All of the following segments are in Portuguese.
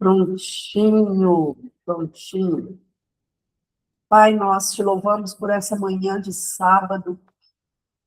Prontinho, prontinho. Pai, nós te louvamos por essa manhã de sábado,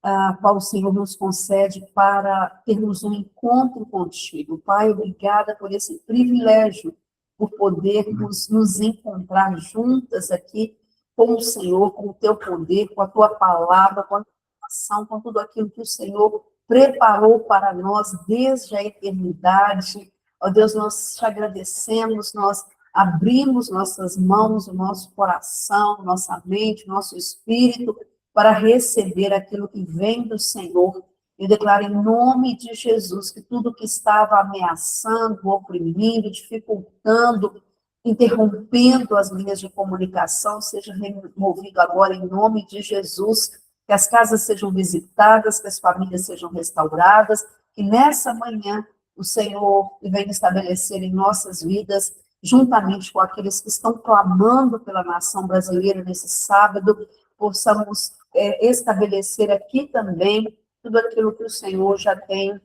a qual o Senhor nos concede para termos um encontro contigo. Pai, obrigada por esse privilégio, por podermos nos encontrar juntas aqui com o Senhor, com o teu poder, com a tua palavra, com a tua ação, com tudo aquilo que o Senhor preparou para nós desde a eternidade. Ó Deus, nós te agradecemos, nós abrimos nossas mãos, o nosso coração, nossa mente, nosso espírito, para receber aquilo que vem do Senhor. Eu declaro em nome de Jesus que tudo que estava ameaçando, oprimindo, dificultando, interrompendo as linhas de comunicação, seja removido agora em nome de Jesus, que as casas sejam visitadas, que as famílias sejam restauradas, que nessa manhã o Senhor venha estabelecer em nossas vidas, juntamente com aqueles que estão clamando pela nação brasileira nesse sábado, possamos estabelecer aqui também tudo aquilo que o Senhor já tem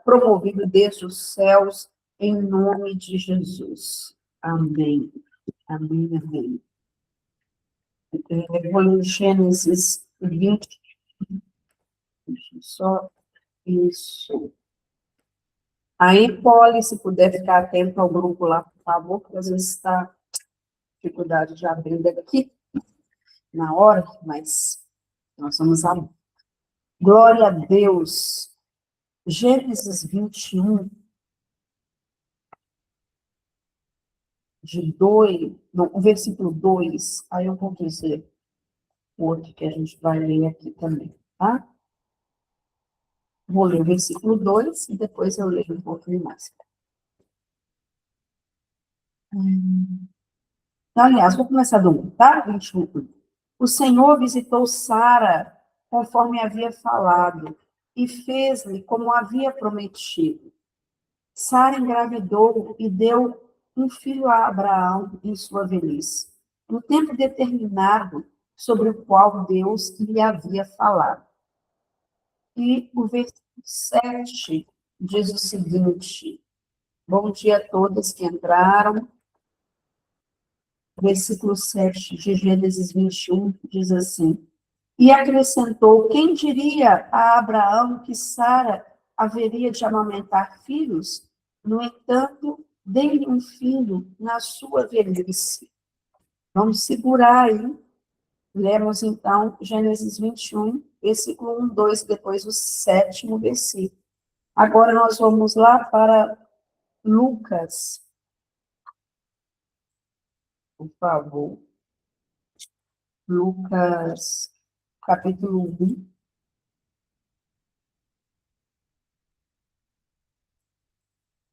promovido desde os céus, em nome de Jesus. Amém. Amém, amém. Eu vou em Gênesis 20. Deixa eu só isso. Aí, Poli, se puder ficar atento ao grupo lá, por favor, porque às vezes está dificuldade de abrir aqui na hora, mas nós vamos abrir. Glória a Deus. Gênesis 21, o versículo 2, aí eu vou dizer o outro que a gente vai ler aqui também, tá? Vou ler o versículo 2 e depois eu leio um pouquinho mais. Aliás, vou começar do 1, tá? 21. O Senhor visitou Sara conforme havia falado e fez-lhe como havia prometido. Sara engravidou e deu um filho a Abraão em sua velhice, no tempo determinado sobre o qual Deus lhe havia falado. E o versículo 7 diz o seguinte: bom dia a todos que entraram. Versículo 7 de Gênesis 21 diz assim: e acrescentou: quem diria a Abraão que Sara haveria de amamentar filhos? No entanto, dei-lhe um filho na sua velhice. Vamos segurar aí. Lemos, então, Gênesis 21, versículo 1, 2, depois o 7º versículo. Agora nós vamos lá para Lucas. Por favor. Lucas, capítulo 1.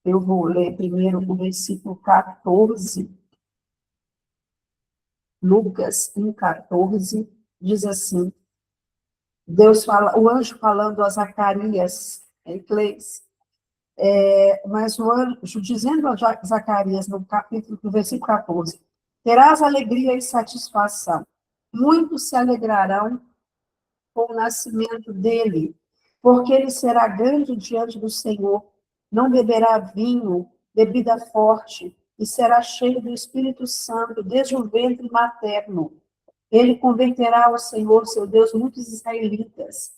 Eu vou ler primeiro o versículo 14. Lucas 1,14, diz assim: Deus fala, o anjo falando a Zacarias, em inglês, mas o anjo dizendo a Zacarias, no versículo 14, terás alegria e satisfação, muitos se alegrarão com o nascimento dele, porque ele será grande diante do Senhor, não beberá vinho, bebida forte, e será cheio do Espírito Santo desde o ventre materno. Ele converterá ao Senhor, seu Deus, muitos israelitas.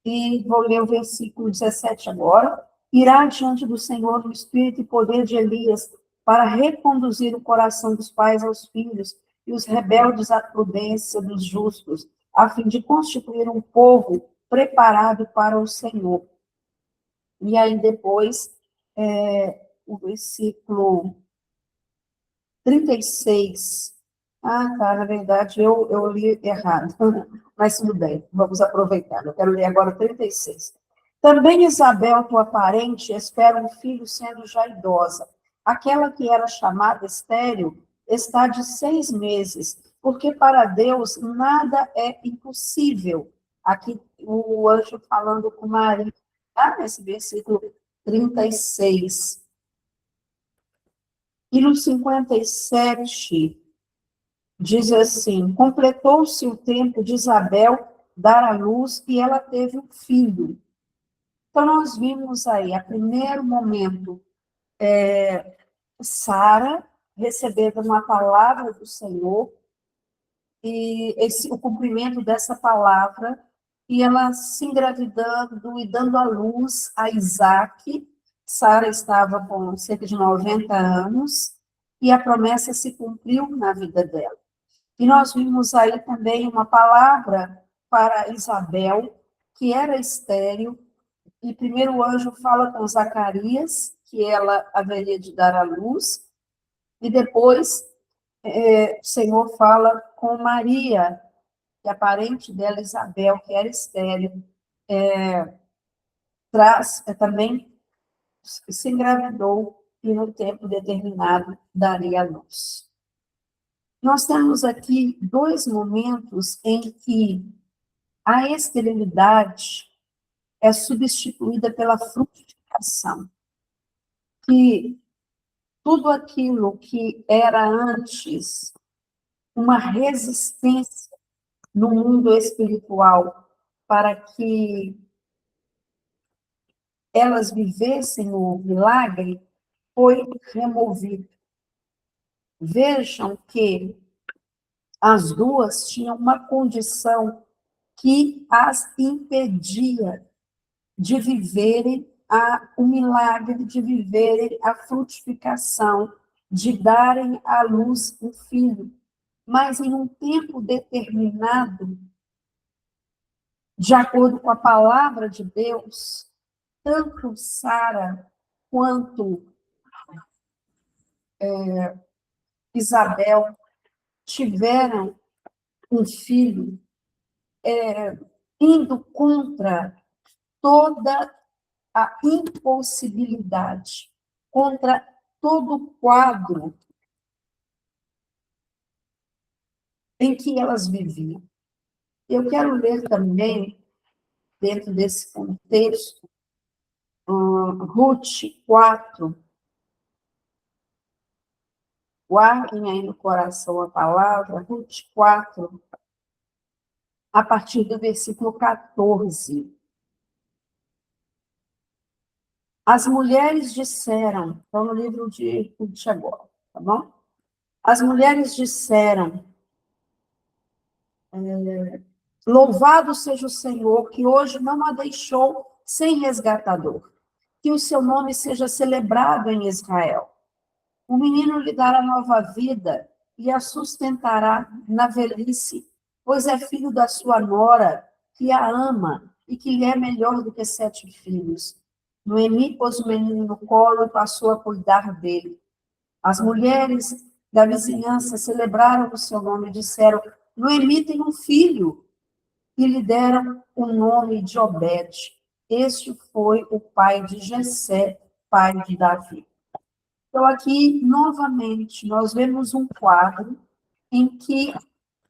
E vou ler o versículo 17 agora. Irá diante do Senhor no espírito e poder de Elias, para reconduzir o coração dos pais aos filhos e os rebeldes à prudência dos justos, a fim de constituir um povo preparado para o Senhor. E aí depois, o versículo 36. Na verdade, eu li errado, mas tudo bem, vamos aproveitar. Eu quero ler agora o 36. Também Isabel, tua parente, espera um filho sendo já idosa. Aquela que era chamada estéril está de 6 meses, porque para Deus nada é impossível. Aqui o anjo falando com Maria, tá? Nesse versículo 36. E no 57, diz assim: completou-se o tempo de Isabel dar à luz e ela teve um filho. Então, nós vimos aí, a primeiro momento, Sara, recebendo uma palavra do Senhor, e o cumprimento dessa palavra, e ela se engravidando e dando à luz a Isaac. Sara estava com cerca de 90 anos, e a promessa se cumpriu na vida dela. E nós vimos aí também uma palavra para Isabel, que era estéril, e primeiro o anjo fala com Zacarias, que ela haveria de dar à luz, e depois o Senhor fala com Maria, que a parente dela, Isabel, que era estéril, também se engravidou e no tempo determinado daria à luz. Nós temos aqui dois momentos em que a esterilidade é substituída pela frutificação, que tudo aquilo que era antes uma resistência no mundo espiritual para que elas vivessem o milagre, foi removido. Vejam que as duas tinham uma condição que as impedia de viverem o milagre, de viverem a frutificação, de darem à luz um filho. Mas em um tempo determinado, de acordo com a palavra de Deus, tanto Sara quanto Isabel tiveram um filho, indo contra toda a impossibilidade, contra todo o quadro em que elas viviam. Eu quero ler também, dentro desse contexto, Ruth 4. Guardem aí no coração a palavra, Ruth 4, a partir do versículo 14. As mulheres disseram, estou no livro de Ruth agora, tá bom? As mulheres disseram, louvado seja o Senhor, que hoje não a deixou sem resgatador, que o seu nome seja celebrado em Israel. O menino lhe dará nova vida e a sustentará na velhice, pois é filho da sua nora, que a ama e que lhe é melhor do que 7 filhos. Noemi pôs o menino no colo e passou a cuidar dele. As mulheres da vizinhança celebraram o seu nome e disseram, Noemi tem um filho, e lhe deram o nome de Obed. Este foi o pai de Jessé, pai de Davi. Então, aqui, novamente, nós vemos um quadro em que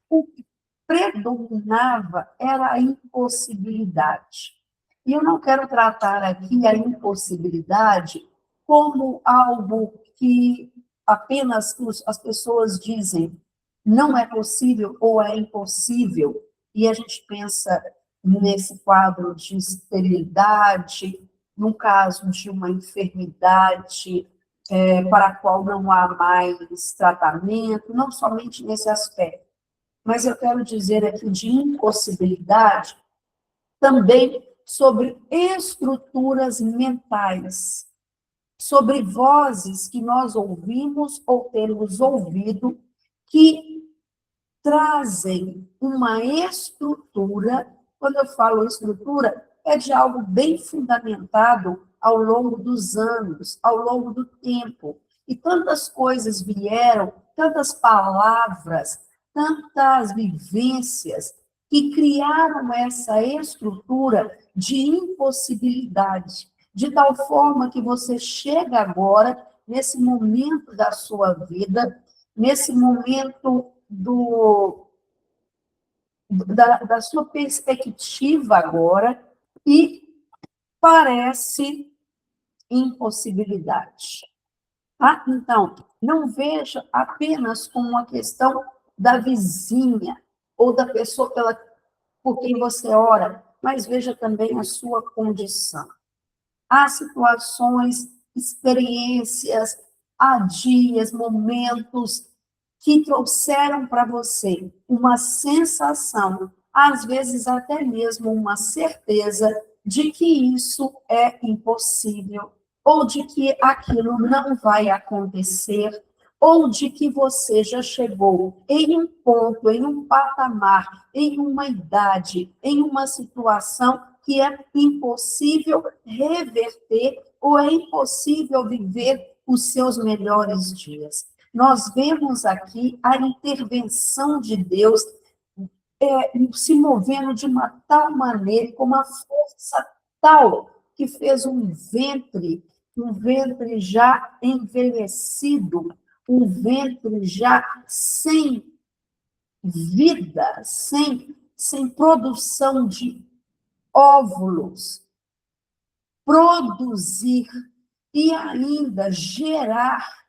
o que predominava era a impossibilidade. E eu não quero tratar aqui a impossibilidade como algo que apenas as pessoas dizem não é possível ou é impossível, e a gente pensa nesse quadro de esterilidade, no caso de uma enfermidade para a qual não há mais tratamento, não somente nesse aspecto, mas eu quero dizer aqui de impossibilidade também sobre estruturas mentais, sobre vozes que nós ouvimos ou temos ouvido que trazem uma estrutura, quando eu falo estrutura, é de algo bem fundamentado ao longo dos anos, ao longo do tempo. E tantas coisas vieram, tantas palavras, tantas vivências, que criaram essa estrutura de impossibilidade, de tal forma que você chega agora, nesse momento da sua vida, nesse momento da sua perspectiva agora, e parece impossibilidade. Tá? Então, não veja apenas como uma questão da vizinha ou da pessoa por quem você ora, mas veja também a sua condição. Há situações, experiências, há dias, momentos que trouxeram para você uma sensação, às vezes até mesmo uma certeza de que isso é impossível, ou de que aquilo não vai acontecer, ou de que você já chegou em um ponto, em um patamar, em uma idade, em uma situação que é impossível reverter ou é impossível viver os seus melhores dias. Nós vemos aqui a intervenção de Deus se movendo de uma tal maneira, com uma força tal, que fez um ventre já envelhecido, um ventre já sem vida, sem produção de óvulos, produzir e ainda gerar.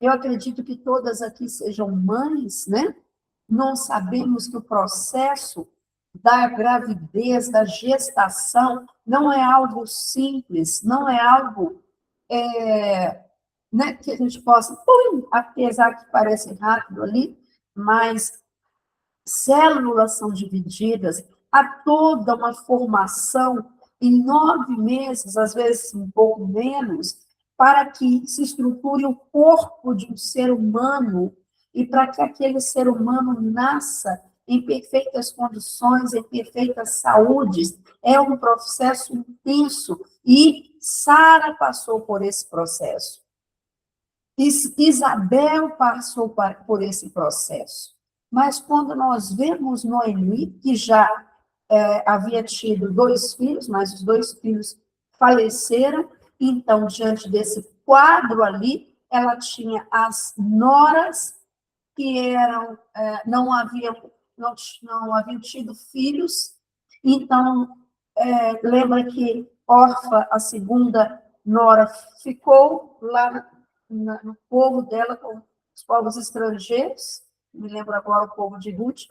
Eu acredito que todas aqui sejam mães, né? Nós sabemos que o processo da gravidez, da gestação, não é algo simples, não é algo né, que a gente possa, apesar que parece rápido ali, mas células são divididas, há toda uma formação em 9 meses, às vezes um pouco menos, para que se estruture o corpo de um ser humano e para que aquele ser humano nasça em perfeitas condições, em perfeita saúde. É um processo intenso e Sara passou por esse processo. Isabel passou por esse processo. Mas quando nós vemos Noemi, que já havia tido 2 filhos, mas os 2 filhos faleceram, então, diante desse quadro ali, ela tinha as noras que eram, não haviam tido filhos, então, lembra que Orfa, a segunda nora, ficou lá no povo dela com os povos estrangeiros, me lembro agora o povo de Ruth,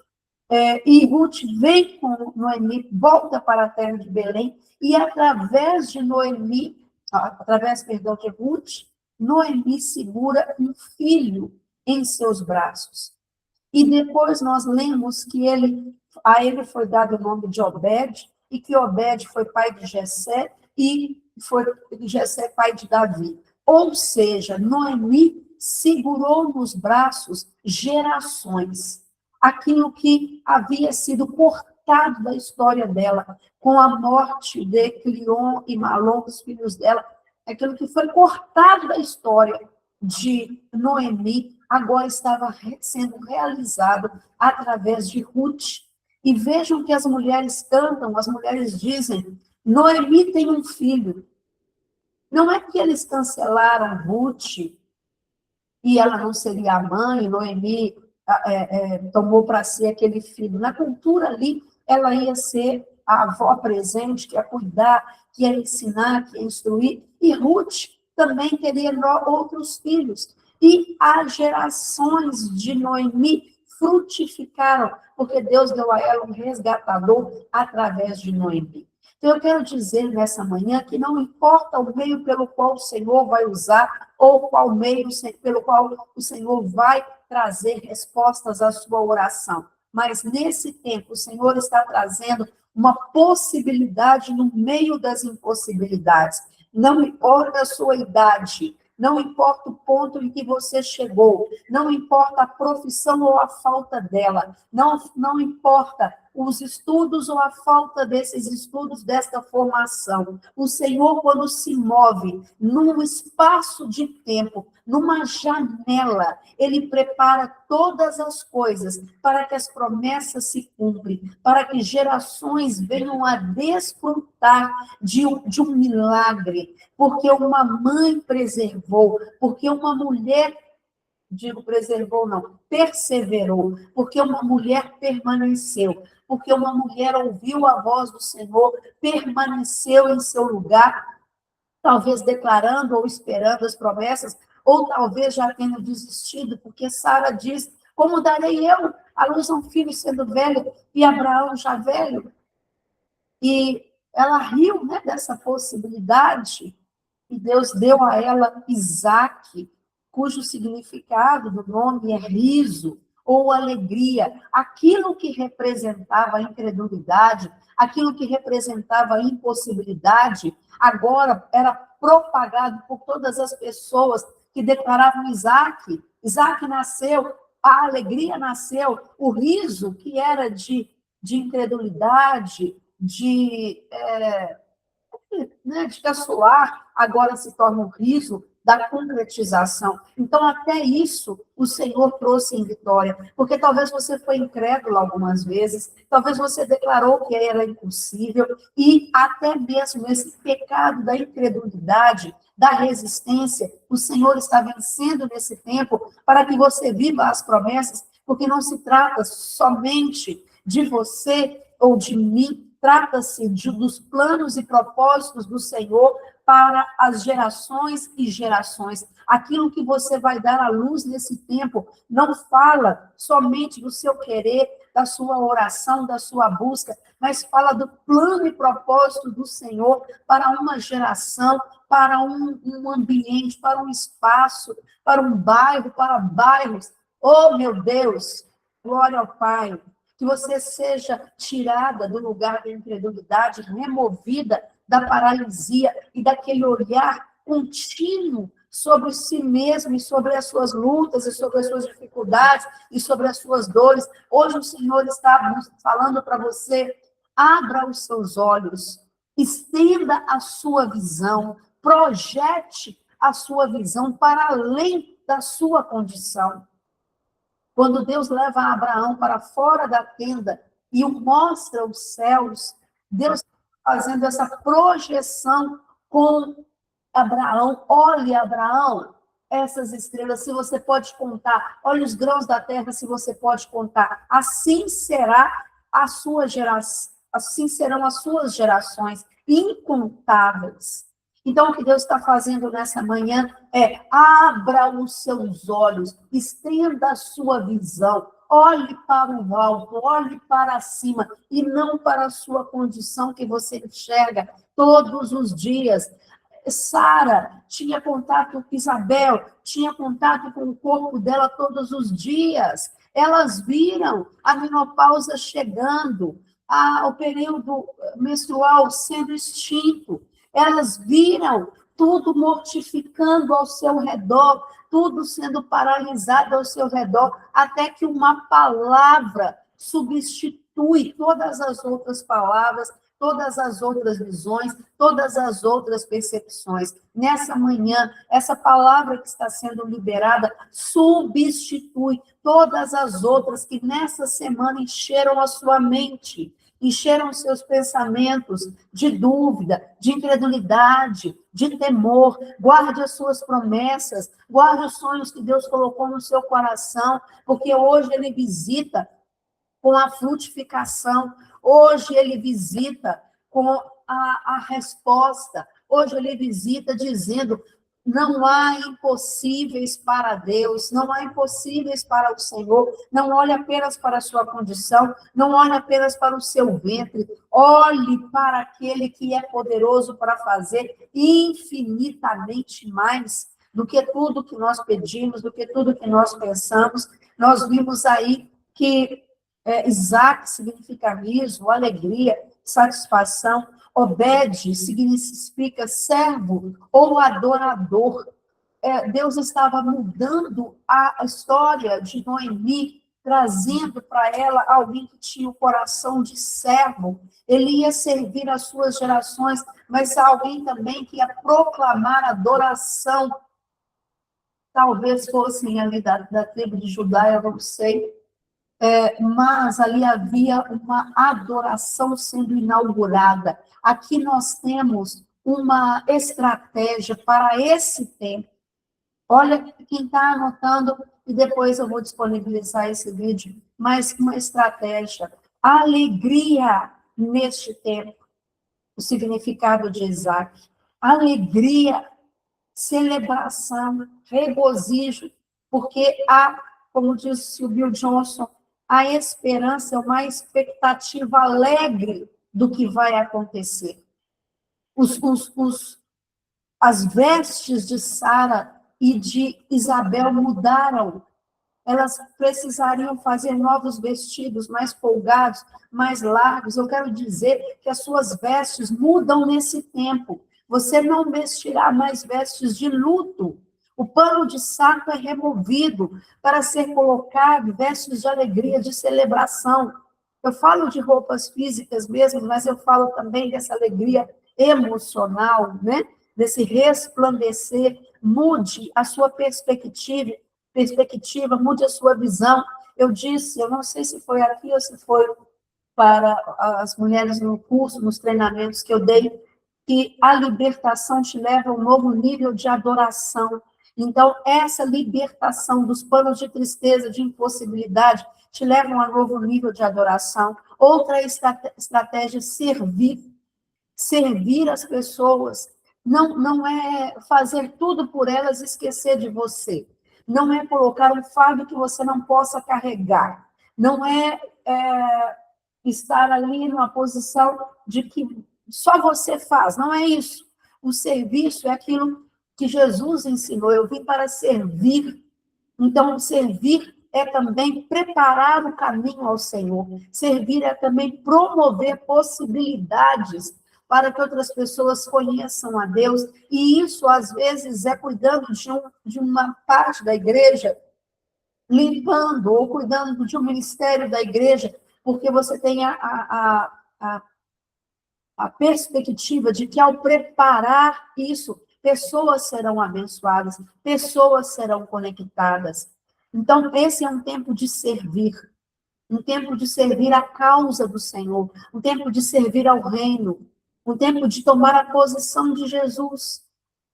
e Ruth vem com Noemi, volta para a terra de Belém, e através de Ruth, Noemi segura um filho em seus braços. E depois nós lemos que a ele foi dado o nome de Obed, e que Obed foi pai de Jessé, e foi Jessé pai de Davi. Ou seja, Noemi segurou nos braços gerações, aquilo que havia sido cortado da história dela, com a morte de Cleon e Malom, os filhos dela, aquilo que foi cortado da história de Noemi, agora estava sendo realizado através de Ruth. E vejam que as mulheres cantam, as mulheres dizem, Noemi tem um filho. Não é que eles cancelaram Ruth e ela não seria a mãe, Noemi tomou para si aquele filho. Na cultura ali, ela ia ser a avó presente, que ia cuidar, que ia ensinar, que ia instruir. E Ruth também teria outros filhos. E as gerações de Noemi frutificaram, porque Deus deu a ela um resgatador através de Noemi. Então, eu quero dizer nessa manhã que não importa o meio pelo qual o Senhor vai usar, ou qual meio pelo qual o Senhor vai trazer respostas à sua oração, mas nesse tempo o Senhor está trazendo uma possibilidade no meio das impossibilidades. Não importa a sua idade, não importa o ponto em que você chegou, não importa a profissão ou a falta dela, não importa os estudos ou a falta desses estudos, desta formação. O Senhor, quando se move num espaço de tempo, numa janela, Ele prepara todas as coisas para que as promessas se cumprem, para que gerações venham a desfrutar de um milagre, porque uma mãe preservou, porque uma mulher preservou não, perseverou, porque uma mulher permaneceu, porque uma mulher ouviu a voz do Senhor, permaneceu em seu lugar, talvez declarando ou esperando as promessas, ou talvez já tendo desistido, porque Sara diz, como darei eu à luz a um filho sendo velho, e Abraão já velho? E ela riu, né, dessa possibilidade, E Deus deu a ela Isaque, cujo significado do nome é riso ou alegria. Aquilo que representava a incredulidade, aquilo que representava a impossibilidade, agora era propagado por todas as pessoas que declaravam Isaque. Isaque nasceu, a alegria nasceu, o riso, que era de incredulidade, de caçoar, agora se torna um riso da concretização. Então, até isso, o Senhor trouxe em vitória, porque talvez você foi incrédulo algumas vezes, talvez você declarou que era impossível, e até mesmo esse pecado da incredulidade, da resistência, o Senhor está vencendo nesse tempo, para que você viva as promessas, porque não se trata somente de você ou de mim, trata-se dos planos e propósitos do Senhor para as gerações e gerações. Aquilo que você vai dar à luz nesse tempo não fala somente do seu querer, da sua oração, da sua busca, mas fala do plano e propósito do Senhor para uma geração, para um ambiente, para um espaço, para um bairro, para bairros. Oh, meu Deus! Glória ao Pai. Que você seja tirada do lugar da incredulidade, removida da paralisia e daquele olhar contínuo sobre si mesmo e sobre as suas lutas e sobre as suas dificuldades e sobre as suas dores. Hoje o Senhor está falando para você, abra os seus olhos, estenda a sua visão, projete a sua visão para além da sua condição. Quando Deus leva Abraão para fora da tenda e o mostra os céus, Deus está fazendo essa projeção com Abraão. Olhe, Abraão, essas estrelas, se você pode contar. Olha os grãos da terra, se você pode contar. Assim será a sua geração, assim serão as suas gerações, incontáveis. Então, o que Deus está fazendo nessa manhã é abra os seus olhos, estenda a sua visão, olhe para o alto, olhe para cima, e não para a sua condição que você enxerga todos os dias. Sara tinha contato com Isabel, tinha contato com o corpo dela todos os dias. Elas viram a menopausa chegando, o período menstrual sendo extinto. Elas viram tudo mortificando ao seu redor, tudo sendo paralisado ao seu redor, até que uma palavra substitui todas as outras palavras, todas as outras visões, todas as outras percepções. Nessa manhã, essa palavra que está sendo liberada substitui todas as outras que nessa semana encheram a sua mente, encheram seus pensamentos de dúvida, de incredulidade, de temor. Guarde as suas promessas, guarde os sonhos que Deus colocou no seu coração, porque hoje Ele visita com a frutificação, hoje Ele visita com a resposta, hoje Ele visita dizendo: não há impossíveis para Deus, não há impossíveis para o Senhor. Não olhe apenas para a sua condição, não olhe apenas para o seu ventre, olhe para aquele que é poderoso para fazer infinitamente mais do que tudo que nós pedimos, do que tudo que nós pensamos. Nós vimos aí que Isaac significa riso, alegria, satisfação. Obed significa servo ou adorador. Deus estava mudando a história de Noemi, trazendo para ela alguém que tinha o coração de servo. Ele ia servir as suas gerações, mas alguém também que ia proclamar adoração. Talvez fossem ali da tribo de Judá, eu não sei. Mas ali havia uma adoração sendo inaugurada. Aqui nós temos uma estratégia para esse tempo. Olha, quem está anotando, e depois eu vou disponibilizar esse vídeo, mas uma estratégia. Alegria neste tempo. O significado de Isaac. Alegria, celebração, regozijo, porque há, como disse o Bill Johnson, a esperança é uma expectativa alegre do que vai acontecer. As vestes de Sara e de Isabel mudaram. Elas precisariam fazer novos vestidos, mais folgados, mais largos. Eu quero dizer que as suas vestes mudam nesse tempo. Você não vestirá mais vestes de luto. O pano de saco é removido para ser colocado vestes de alegria, de celebração. Eu falo de roupas físicas mesmo, mas eu falo também dessa alegria emocional, né? Desse resplandecer. Mude a sua perspectiva, mude a sua visão. Eu disse, eu não sei se foi aqui ou se foi para as mulheres no curso, nos treinamentos que eu dei, que a libertação te leva a um novo nível de adoração. Então, essa libertação dos panos de tristeza, de impossibilidade, te levam a um novo nível de adoração. Outra estratégia, servir. Servir as pessoas. Não é fazer tudo por elas e esquecer de você. Não é colocar um fardo que você não possa carregar. Não é estar ali numa posição de que só você faz. Não é isso. O serviço é aquilo que Jesus ensinou. Eu vim para servir. Então, servir é também preparar o caminho ao Senhor. Servir é também promover possibilidades para que outras pessoas conheçam a Deus. E isso, às vezes, é cuidando de uma parte da igreja, limpando, ou cuidando de um ministério da igreja, porque você tem a perspectiva de que, ao preparar isso, pessoas serão abençoadas, pessoas serão conectadas. Então, esse é um tempo de servir. Um tempo de servir a causa do Senhor, um tempo de servir ao reino, um tempo de tomar a posição de Jesus,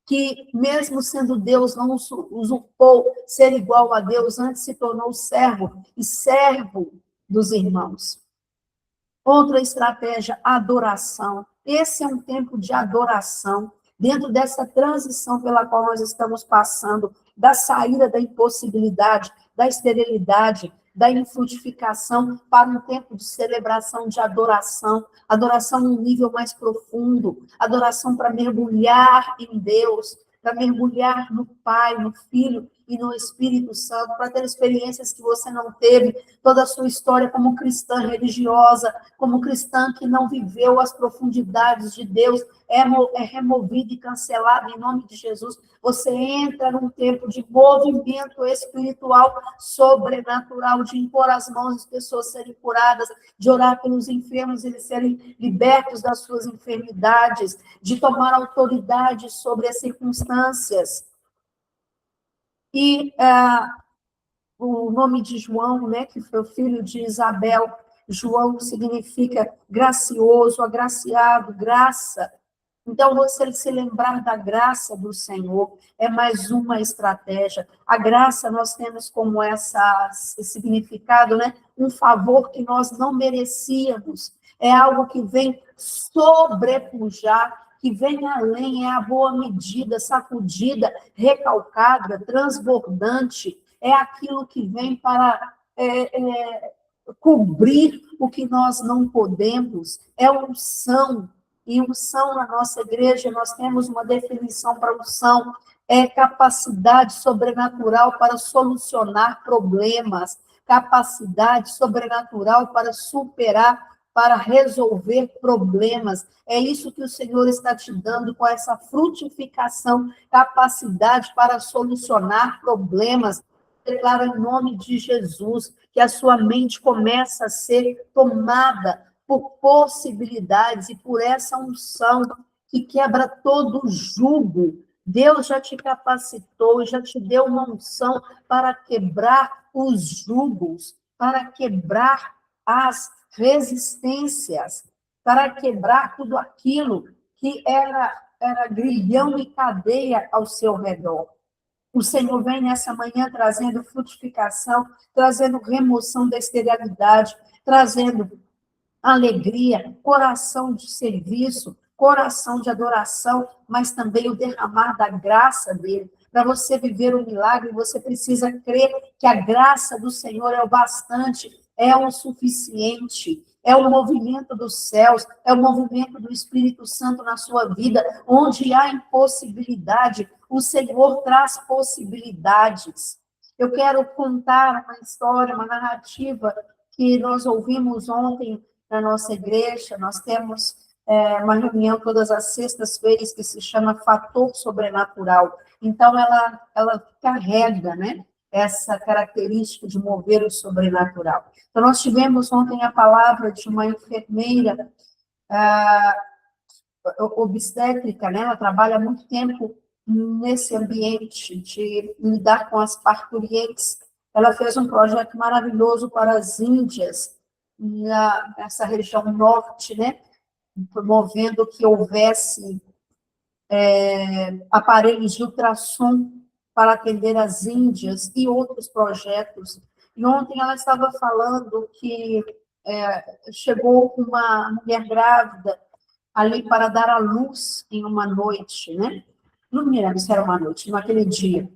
que mesmo sendo Deus, não usurpou ser igual a Deus, antes se tornou servo e servo dos irmãos. Outra estratégia, adoração. Esse é um tempo de adoração, dentro dessa transição pela qual nós estamos passando, da saída da impossibilidade, da esterilidade, da infrutificação para um tempo de celebração, de adoração, adoração num nível mais profundo, adoração para mergulhar em Deus, para mergulhar no Pai, no Filho e no Espírito Santo, para ter experiências que você não teve, toda a sua história como cristã religiosa, como cristã que não viveu as profundidades de Deus, é removida e cancelada em nome de Jesus. Você entra num tempo de movimento espiritual sobrenatural, de impor as mãos das pessoas serem curadas, de orar pelos enfermos, eles serem libertos das suas enfermidades, de tomar autoridade sobre as circunstâncias. E o nome de João, né, que foi o filho de Isabel, João significa gracioso, agraciado, graça. Então, você se lembrar da graça do Senhor é mais uma estratégia. A graça nós temos como esse significado, né? Um favor que nós não merecíamos. É algo que vem sobrepujar, que vem além, é a boa medida, sacudida, recalcada, transbordante. É aquilo que vem para cobrir o que nós não podemos. É unção. E unção na nossa igreja, nós temos uma definição para unção, é capacidade sobrenatural para solucionar problemas, capacidade sobrenatural para superar, para resolver problemas. É isso que o Senhor está te dando com essa frutificação, capacidade para solucionar problemas. Declaro em nome de Jesus que a sua mente começa a ser tomada por possibilidades e por essa unção que quebra todo jugo. Deus já te capacitou, já te deu uma unção para quebrar os jugos, para quebrar as resistências, para quebrar tudo aquilo que era grilhão e cadeia ao seu redor. O Senhor vem nessa manhã trazendo frutificação, trazendo remoção da esterilidade, trazendo alegria, coração de serviço, coração de adoração, mas também o derramar da graça dele. Para você viver o milagre, você precisa crer que a graça do Senhor é o bastante, é o suficiente. é o movimento dos céus, é o movimento do Espírito Santo na sua vida, onde há impossibilidade, o Senhor traz possibilidades. Eu quero contar uma história, uma narrativa que nós ouvimos ontem na nossa igreja. Nós temos uma reunião todas as sextas-feiras que se chama Fator Sobrenatural. Então, ela carrega, né, essa característica de mover o sobrenatural. Então, nós tivemos ontem a palavra de uma enfermeira obstétrica, né? Ela trabalha há muito tempo nesse ambiente de lidar com as parturientes. Ela fez um projeto maravilhoso para as Índias, nessa região norte, né? Promovendo que houvesse aparelhos de ultrassom para atender as Índias e outros projetos. E ontem ela estava falando que chegou uma mulher grávida ali para dar à luz em uma noite, né? Não me lembro se era uma noite, naquele dia.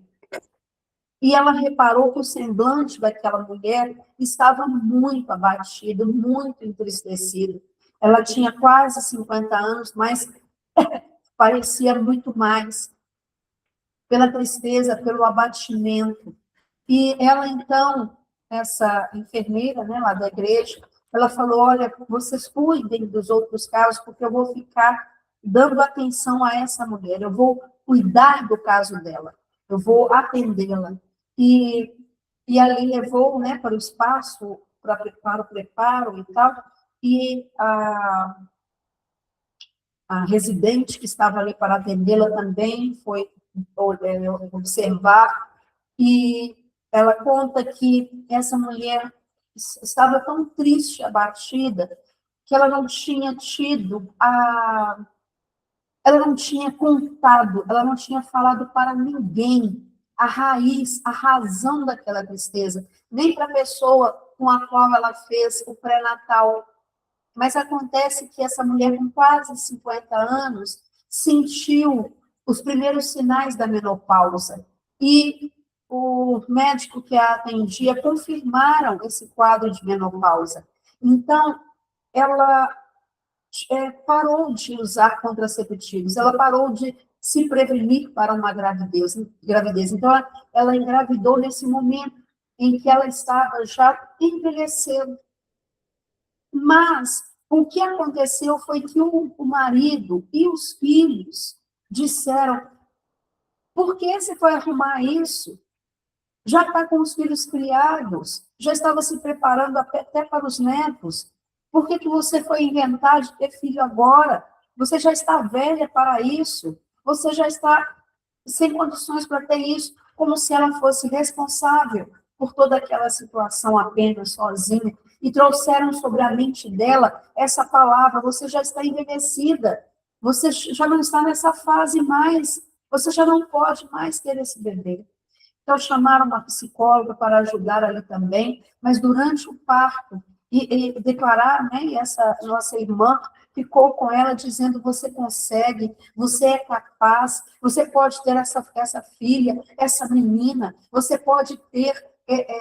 E ela reparou que o semblante daquela mulher estava muito abatido, muito entristecido. Ela tinha quase 50 anos, mas parecia muito mais, pela tristeza, pelo abatimento. E ela, então, essa enfermeira, né, lá da igreja, ela falou, olha, vocês cuidem dos outros casos, porque eu vou ficar dando atenção a essa mulher, eu vou cuidar do caso dela, eu vou atendê-la. E ali levou, né, para o espaço, para o preparo e tal, e a residente que estava ali para atendê-la também foi observar, e ela conta que essa mulher estava tão triste, abatida, que ela não tinha ela não tinha contado, ela não tinha falado para ninguém a raiz, a razão daquela tristeza, nem para a pessoa com a qual ela fez o pré-natal. Mas acontece que essa mulher, com quase 50 anos, sentiu os primeiros sinais da menopausa. E o médico que a atendia confirmaram esse quadro de menopausa. Então, ela parou de usar contraceptivos, ela parou de se prevenir para uma gravidez. Então, ela engravidou nesse momento em que ela estava já envelhecendo. Mas o que aconteceu foi que o marido e os filhos disseram, por que você foi arrumar isso? Já está com os filhos criados, já estava se preparando até para os netos. Por que você foi inventar de ter filho agora? Você já está velha para isso. Você já está sem condições para ter isso, como se ela fosse responsável por toda aquela situação apenas sozinha. E trouxeram sobre a mente dela essa palavra, você já está envelhecida, você já não está nessa fase mais, você já não pode mais ter esse bebê. Então, chamaram uma psicóloga para ajudar ali também, mas durante o parto, e declararam, né, e essa nossa irmã ficou com ela dizendo, você consegue, você é capaz, você pode ter essa filha, essa menina, você pode ter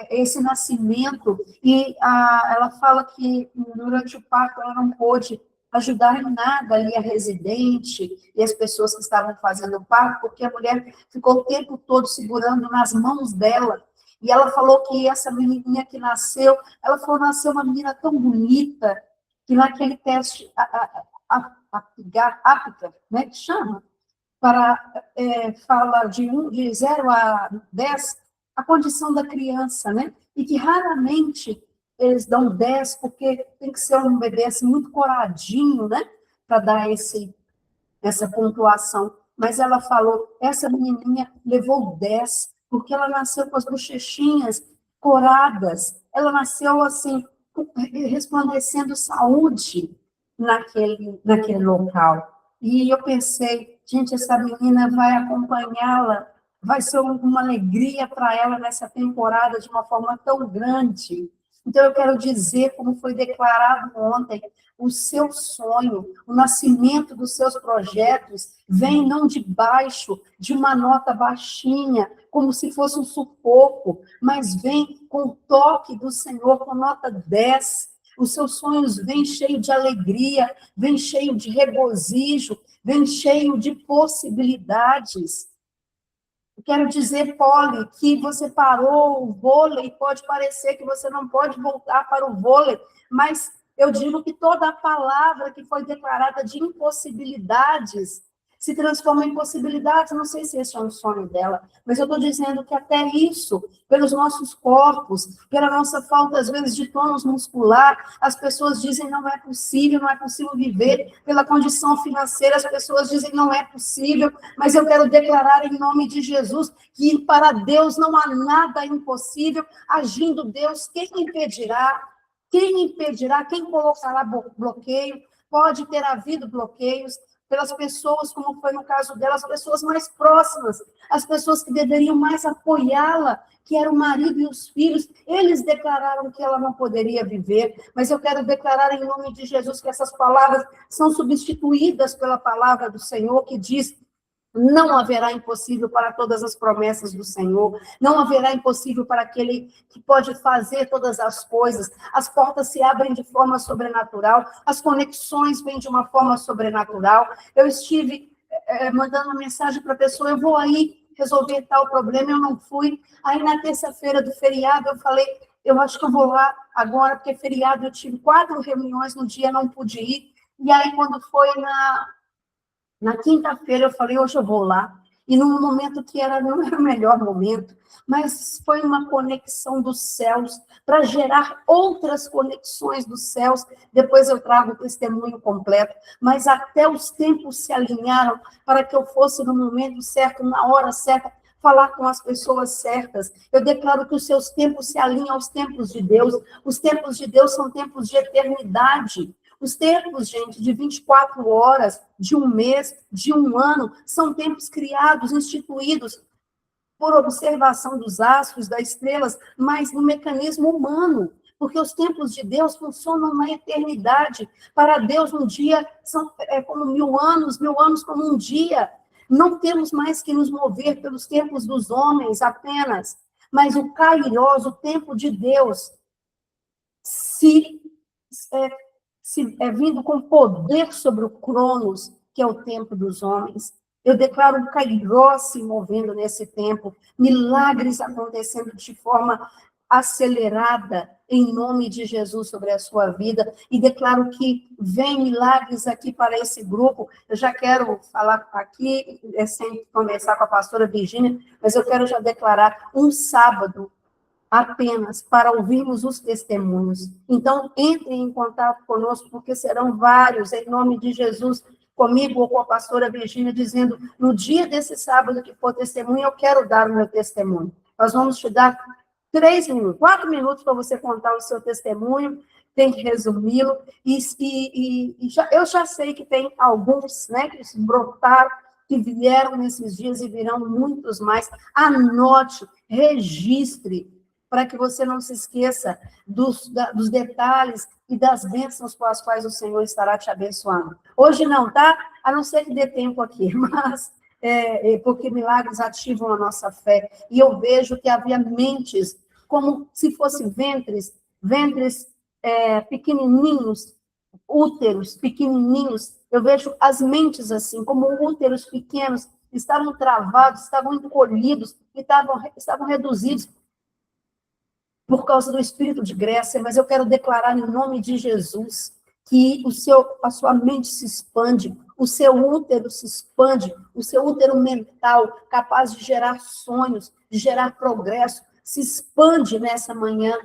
esse nascimento. E ela fala que durante o parto ela não pôde ajudar em nada ali a residente e as pessoas que estavam fazendo o parto, porque a mulher ficou o tempo todo segurando nas mãos dela. E ela falou que essa menininha que nasceu, ela falou, nasceu uma menina tão bonita, que naquele teste apta, né, que chama, para fala de 0 a 10, a condição da criança, né? E que raramente eles dão 10, porque tem que ser um bebê assim, muito coradinho, né? Para dar essa pontuação. Mas ela falou, essa menininha levou 10, porque ela nasceu com as bochechinhas coradas, ela nasceu assim, resplandecendo saúde naquele local. E eu pensei, gente, essa menina vai acompanhá-la, vai ser uma alegria para ela nessa temporada de uma forma tão grande. Então, eu quero dizer, como foi declarado ontem, o seu sonho, o nascimento dos seus projetos, vem não de baixo, de uma nota baixinha, como se fosse um sufoco, mas vem com o toque do Senhor, com nota 10. Os seus sonhos vêm cheio de alegria, vêm cheio de regozijo, vêm cheio de possibilidades. Eu quero dizer, Polly, que você parou o vôlei, pode parecer que você não pode voltar para o vôlei, mas eu digo que toda a palavra que foi declarada de impossibilidades se transforma em possibilidades. Não sei se esse é um sonho dela, mas eu estou dizendo que até isso, pelos nossos corpos, pela nossa falta, às vezes, de tônus muscular, as pessoas dizem não é possível viver. Pela condição financeira, as pessoas dizem não é possível, mas eu quero declarar em nome de Jesus que para Deus não há nada impossível. Agindo Deus, quem impedirá? Quem impedirá? Quem colocará bloqueio? Pode ter havido bloqueios pelas pessoas, como foi no caso dela, as pessoas mais próximas, as pessoas que deveriam mais apoiá-la, que era o marido e os filhos, eles declararam que ela não poderia viver, mas eu quero declarar em nome de Jesus que essas palavras são substituídas pela palavra do Senhor, que diz: não haverá impossível para todas as promessas do Senhor, não haverá impossível para aquele que pode fazer todas as coisas. As portas se abrem de forma sobrenatural, as conexões vêm de uma forma sobrenatural. Eu estive mandando uma mensagem para a pessoa: eu vou aí resolver tal problema, eu não fui. Aí na terça-feira do feriado eu falei: eu acho que eu vou lá agora, porque feriado eu tive 4 reuniões no dia, não pude ir. E aí quando foi na quinta-feira, eu falei: hoje eu vou lá. E num momento que não era o melhor momento, mas foi uma conexão dos céus, para gerar outras conexões dos céus. Depois eu trago o testemunho completo, mas até os tempos se alinharam para que eu fosse no momento certo, na hora certa, falar com as pessoas certas. Eu declaro que os seus tempos se alinham aos tempos de Deus. Os tempos de Deus são tempos de eternidade. Os tempos, gente, de 24 horas, de um mês, de um ano, são tempos criados, instituídos por observação dos astros, das estrelas, mas no mecanismo humano, porque os tempos de Deus funcionam na eternidade. Para Deus, um dia é como 1000 anos como um dia. Não temos mais que nos mover pelos tempos dos homens apenas, mas o Kairos, o tempo de Deus, se vindo com poder sobre o Cronos, que é o tempo dos homens. Eu declaro um Kairos se movendo nesse tempo, milagres acontecendo de forma acelerada, em nome de Jesus, sobre a sua vida, e declaro que vem milagres aqui para esse grupo. Eu já quero falar aqui, sem começar com a pastora Virgínia, mas eu quero já declarar um sábado, apenas para ouvirmos os testemunhos. Então, entrem em contato conosco, porque serão vários, em nome de Jesus, comigo ou com a pastora Virgínia, dizendo: no dia desse sábado que for testemunho, eu quero dar o meu testemunho. Nós vamos te dar 3 minutos, 4 minutos para você contar o seu testemunho, tem que resumi-lo, eu já sei que tem alguns, né, que brotaram, que vieram nesses dias e virão muitos mais. Anote, registre, para que você não se esqueça dos detalhes e das bênçãos com as quais o Senhor estará te abençoando. Hoje não, tá? A não ser que dê tempo aqui, mas porque milagres ativam a nossa fé. E eu vejo que havia mentes como se fossem ventres pequenininhos, úteros pequenininhos. Eu vejo as mentes assim, como úteros pequenos, estavam travados, estavam encolhidos, estavam reduzidos por causa do espírito de Grécia, mas eu quero declarar em nome de Jesus que a sua mente se expande, o seu útero se expande, o seu útero mental, capaz de gerar sonhos, de gerar progresso, se expande nessa manhã.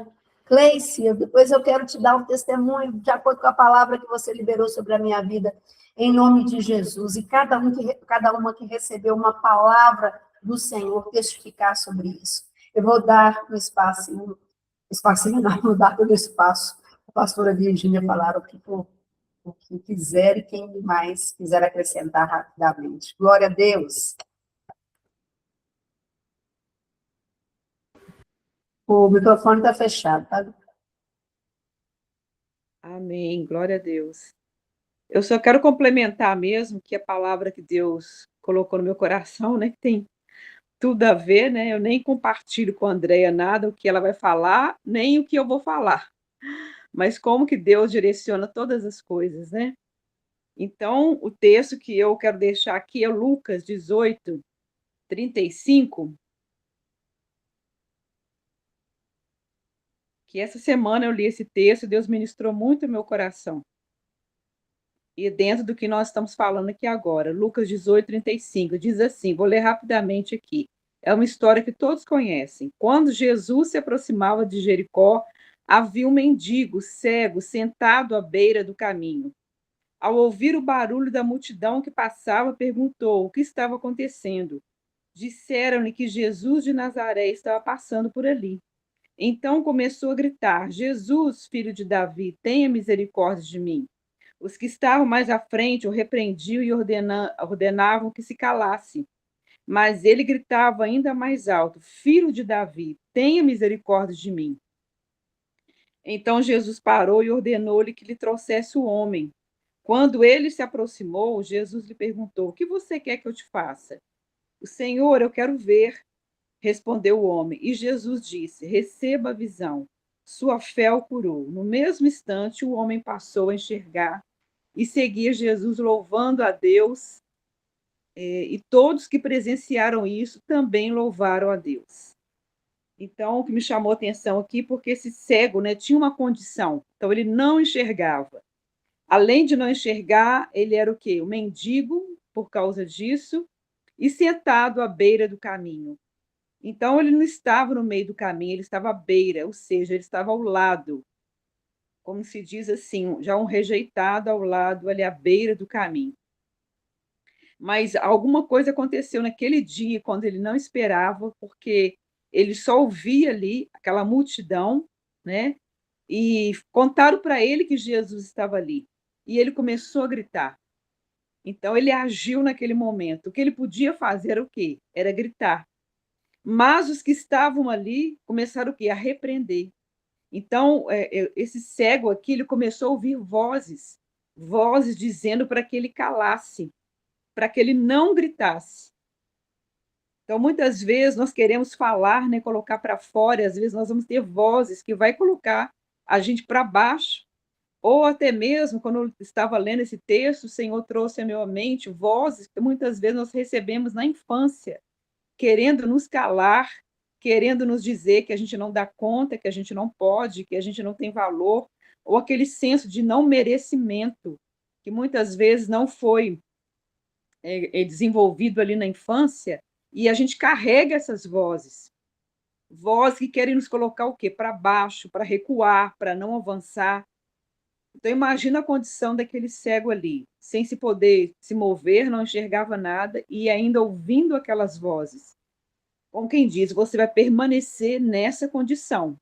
Cleice, depois eu quero te dar um testemunho de acordo com a palavra que você liberou sobre a minha vida, em nome de Jesus. E cada uma que recebeu uma palavra do Senhor testificar sobre isso. Eu vou dar um espacinho não, vou dar todo o espaço. A pastora Virgínia falar o que quiser e quem mais quiser acrescentar rapidamente. Glória a Deus. O microfone está fechado, tá? Amém, glória a Deus. Eu só quero complementar mesmo que a palavra que Deus colocou no meu coração, né, que tem tudo a ver, né, eu nem compartilho com a Andréia nada, o que ela vai falar, nem o que eu vou falar. mas como que Deus direciona todas as coisas, né? Então, o texto que eu quero deixar aqui é Lucas 18:35, que essa semana eu li esse texto e Deus ministrou muito no meu coração. E dentro do que nós estamos falando aqui agora, Lucas 18:35, diz assim, vou ler rapidamente aqui. É uma história que todos conhecem. Quando Jesus se aproximava de Jericó, havia um mendigo cego sentado à beira do caminho. Ao ouvir o barulho da multidão que passava, perguntou o que estava acontecendo. Disseram-lhe que Jesus de Nazaré estava passando por ali. Então começou a gritar: Jesus, filho de Davi, tenha misericórdia de mim. Os que estavam mais à frente o repreendiam e ordenavam que se calasse. Mas ele gritava ainda mais alto: Filho de Davi, tenha misericórdia de mim. Então Jesus parou e ordenou-lhe que lhe trouxesse o homem. Quando ele se aproximou, Jesus lhe perguntou: O que você quer que eu te faça? O Senhor, eu quero ver, respondeu o homem. E Jesus disse: Receba a visão. Sua fé o curou. No mesmo instante, o homem passou a enxergar e seguia Jesus, louvando a Deus. E todos que presenciaram isso também louvaram a Deus. Então, o que me chamou a atenção aqui, porque esse cego, né, tinha uma condição. Então, ele não enxergava. Além de não enxergar, ele era o quê? O mendigo, por causa disso, e sentado à beira do caminho. Então, ele não estava no meio do caminho, ele estava à beira, ou seja, ele estava ao lado, como se diz assim, já um rejeitado ao lado, ali à beira do caminho. Mas alguma coisa aconteceu naquele dia, quando ele não esperava, porque ele só ouvia ali aquela multidão, né? E contaram para ele que Jesus estava ali. E ele começou a gritar. Então, ele agiu naquele momento. O que ele podia fazer era o quê? Era gritar. Mas os que estavam ali começaram o quê? A repreender. Então, esse cego aqui, ele começou a ouvir vozes, vozes dizendo para que ele calasse, para que ele não gritasse. Então, muitas vezes nós queremos falar, né, colocar para fora, e às vezes nós vamos ter vozes que vai colocar a gente para baixo, ou até mesmo, quando eu estava lendo esse texto, o Senhor trouxe à minha mente vozes que muitas vezes nós recebemos na infância, querendo nos calar, querendo nos dizer que a gente não dá conta, que a gente não pode, que a gente não tem valor, ou aquele senso de não merecimento, que muitas vezes não foi desenvolvido ali na infância, e a gente carrega essas vozes. Vozes que querem nos colocar o quê? Para baixo, para recuar, para não avançar. Então, imagina a condição daquele cego ali, sem se poder se mover, não enxergava nada, e ainda ouvindo aquelas vozes. Como quem diz, você vai permanecer nessa condição.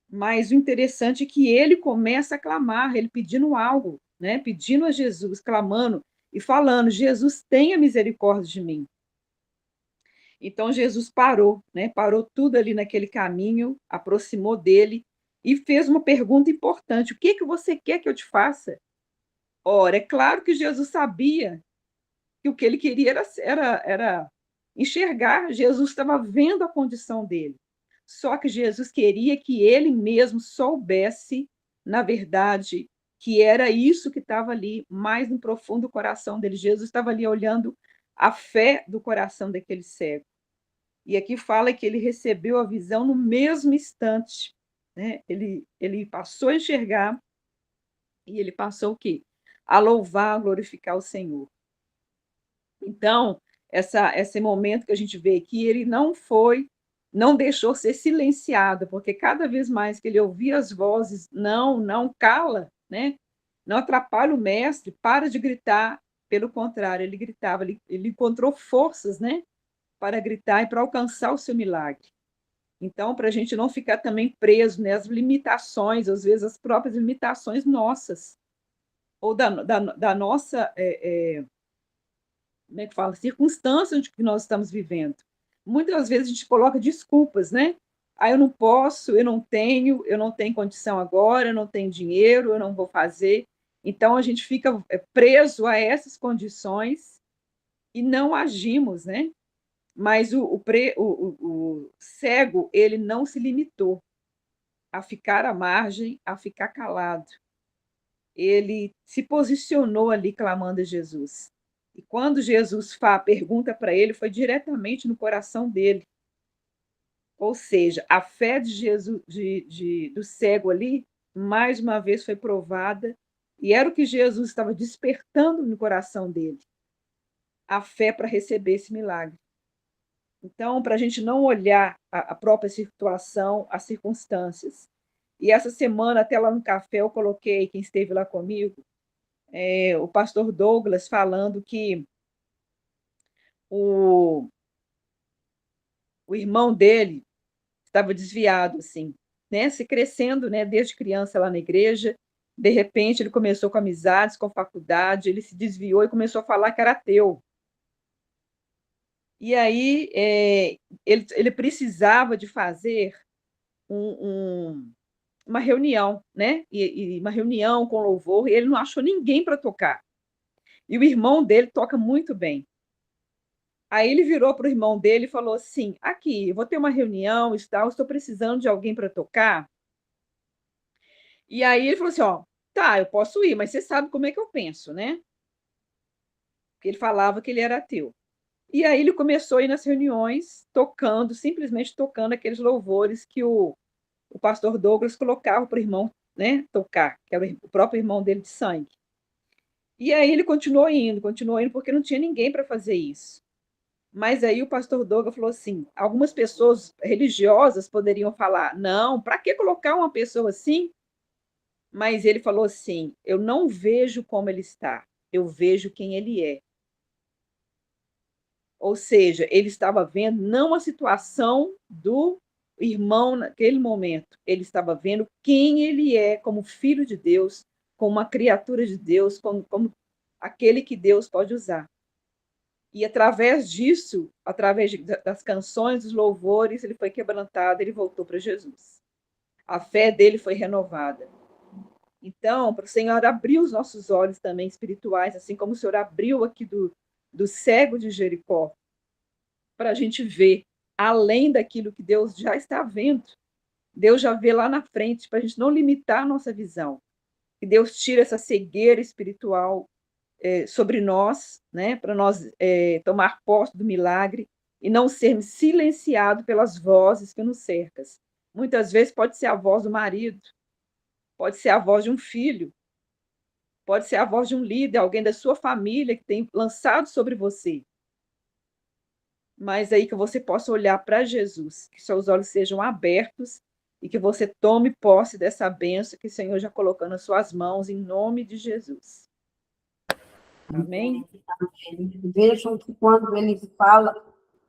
Mas o interessante é que ele começa a clamar, ele pedindo algo, né? Pedindo a Jesus, clamando e falando: Jesus, tenha misericórdia de mim. Então Jesus parou, né? Parou tudo ali naquele caminho, aproximou dele e fez uma pergunta importante: O que que você quer que eu te faça? Ora, é claro que Jesus sabia que o que ele queria era enxergar. Jesus estava vendo a condição dele. Só que Jesus queria que ele mesmo soubesse, na verdade, que era isso que estava ali, mais no profundo coração dele. Jesus estava ali olhando a fé do coração daquele cego. E aqui fala que ele recebeu a visão no mesmo instante, né? Ele passou a enxergar e ele passou o quê? A louvar, a glorificar o Senhor. Então, esse momento que a gente vê aqui, ele não deixou ser silenciado, porque cada vez mais que ele ouvia as vozes, não cala, né? Não atrapalha o mestre, para de gritar, pelo contrário, ele gritava, ele encontrou forças, né? Para gritar e para alcançar o seu milagre. Então, para a gente não ficar também preso nas limitações, às vezes as próprias limitações nossas, ou da nossa como é que fala, circunstâncias que nós estamos vivendo. Muitas vezes a gente coloca desculpas, né? Ah, eu não posso, eu não tenho condição agora, eu não tenho dinheiro, eu não vou fazer. Então a gente fica preso a essas condições e não agimos, né? Mas o cego, ele não se limitou. a ficar à margem, a ficar calado. Ele se posicionou ali clamando a Jesus. E quando Jesus pergunta para ele, foi diretamente no coração dele. Ou seja, a fé de Jesus, do cego ali, mais uma vez foi provada, e era o que Jesus estava despertando no coração dele, a fé para receber esse milagre. Então, para a gente não olhar a própria situação, as circunstâncias. E essa semana, até lá no café, eu coloquei, quem esteve lá comigo, o pastor Douglas falando que o, o irmão dele estava desviado, assim, né? Se crescendo, né? Desde criança lá na igreja. De repente, ele começou com amizades, com faculdade, ele se desviou e começou a falar que era ateu. E aí, ele precisava de fazer uma reunião, né? E uma reunião com louvor, e ele não achou ninguém para tocar. E o irmão dele toca muito bem. Aí ele virou para o irmão dele e falou assim: aqui, eu vou ter uma reunião, estou precisando de alguém para tocar. E aí ele falou assim: ó, tá, eu posso ir, mas você sabe como é que eu penso, né? Porque ele falava que ele era ateu. E aí ele começou a ir nas reuniões, tocando, simplesmente tocando aqueles louvores que o pastor Douglas colocava para o irmão, né, tocar, que era o próprio irmão dele de sangue. E aí ele continuou indo, porque não tinha ninguém para fazer isso. Mas aí o pastor Douglas falou assim: algumas pessoas religiosas poderiam falar, não, para que colocar uma pessoa assim? Mas ele falou assim: eu não vejo como ele está, eu vejo quem ele é. Ou seja, ele estava vendo não a situação do irmão naquele momento, ele estava vendo quem ele é como filho de Deus, como uma criatura de Deus, como aquele que Deus pode usar. E através disso, através das canções, dos louvores, ele foi quebrantado, ele voltou para Jesus. A fé dele foi renovada. Então, para o Senhor abrir os nossos olhos também espirituais, assim como o Senhor abriu aqui do cego de Jericó, para a gente ver além daquilo que Deus já está vendo. Deus já vê lá na frente, para a gente não limitar a nossa visão. Que Deus tira essa cegueira espiritual sobre nós, né, para nós tomar posse do milagre e não sermos silenciados pelas vozes que nos cercam. Muitas vezes pode ser a voz do marido, pode ser a voz de um filho, pode ser a voz de um líder, alguém da sua família que tem lançado sobre você. Mas aí que você possa olhar para Jesus, que seus olhos sejam abertos e que você tome posse dessa bênção que o Senhor já colocou nas suas mãos, em nome de Jesus. Amém? Vejam que quando ele fala,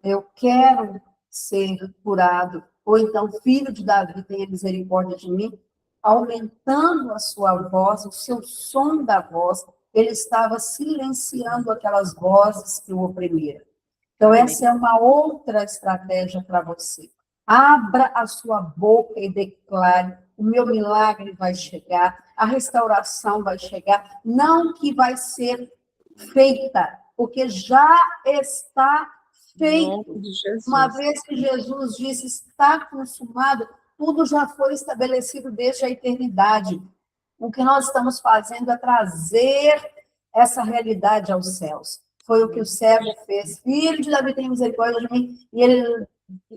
eu quero ser curado, ou então, filho de Davi, tenha misericórdia de mim, aumentando a sua voz, o seu som da voz, ele estava silenciando aquelas vozes que o oprimiram. Então, essa é uma outra estratégia para você. Abra a sua boca e declare: o meu milagre vai chegar, a restauração vai chegar, não que vai ser feita, porque já está feito. Uma vez que Jesus disse, está consumado, tudo já foi estabelecido desde a eternidade. O que nós estamos fazendo é trazer essa realidade aos céus. Foi o que o cego fez. Filho de Davi, tem misericórdia de mim. E ele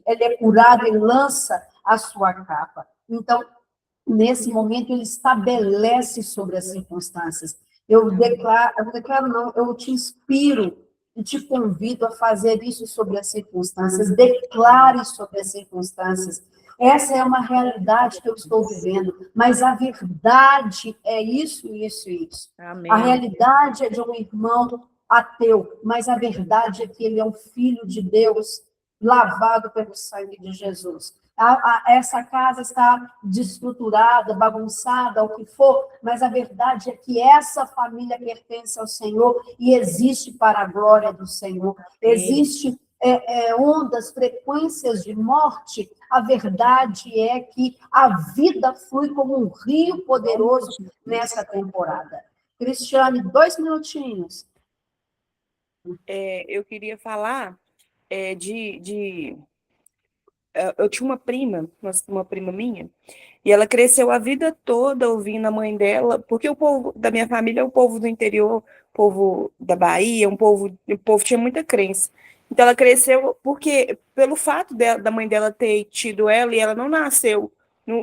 é curado e lança a sua capa. Então, nesse momento, ele estabelece sobre as circunstâncias. Eu declaro não, eu te inspiro e te convido a fazer isso sobre as circunstâncias. Declare sobre as circunstâncias. Essa é uma realidade que eu estou vivendo, mas a verdade é isso, isso e isso. Amém. A realidade é de um irmão ateu, mas a verdade é que ele é um filho de Deus, lavado pelo sangue de Jesus. Essa casa está desestruturada, bagunçada, o que for, mas a verdade é que essa família pertence ao Senhor e existe para a glória do Senhor. Existe ondas, frequências de morte. A verdade é que a vida flui como um rio poderoso nessa temporada. Cristiane, 2 minutinhos. Eu queria falar de eu tinha uma prima minha, e ela cresceu a vida toda ouvindo a mãe dela, porque o povo da minha família é o povo do interior, o povo da Bahia, o povo tinha muita crença. Então ela cresceu porque, pelo fato da mãe dela ter tido ela, e ela não nasceu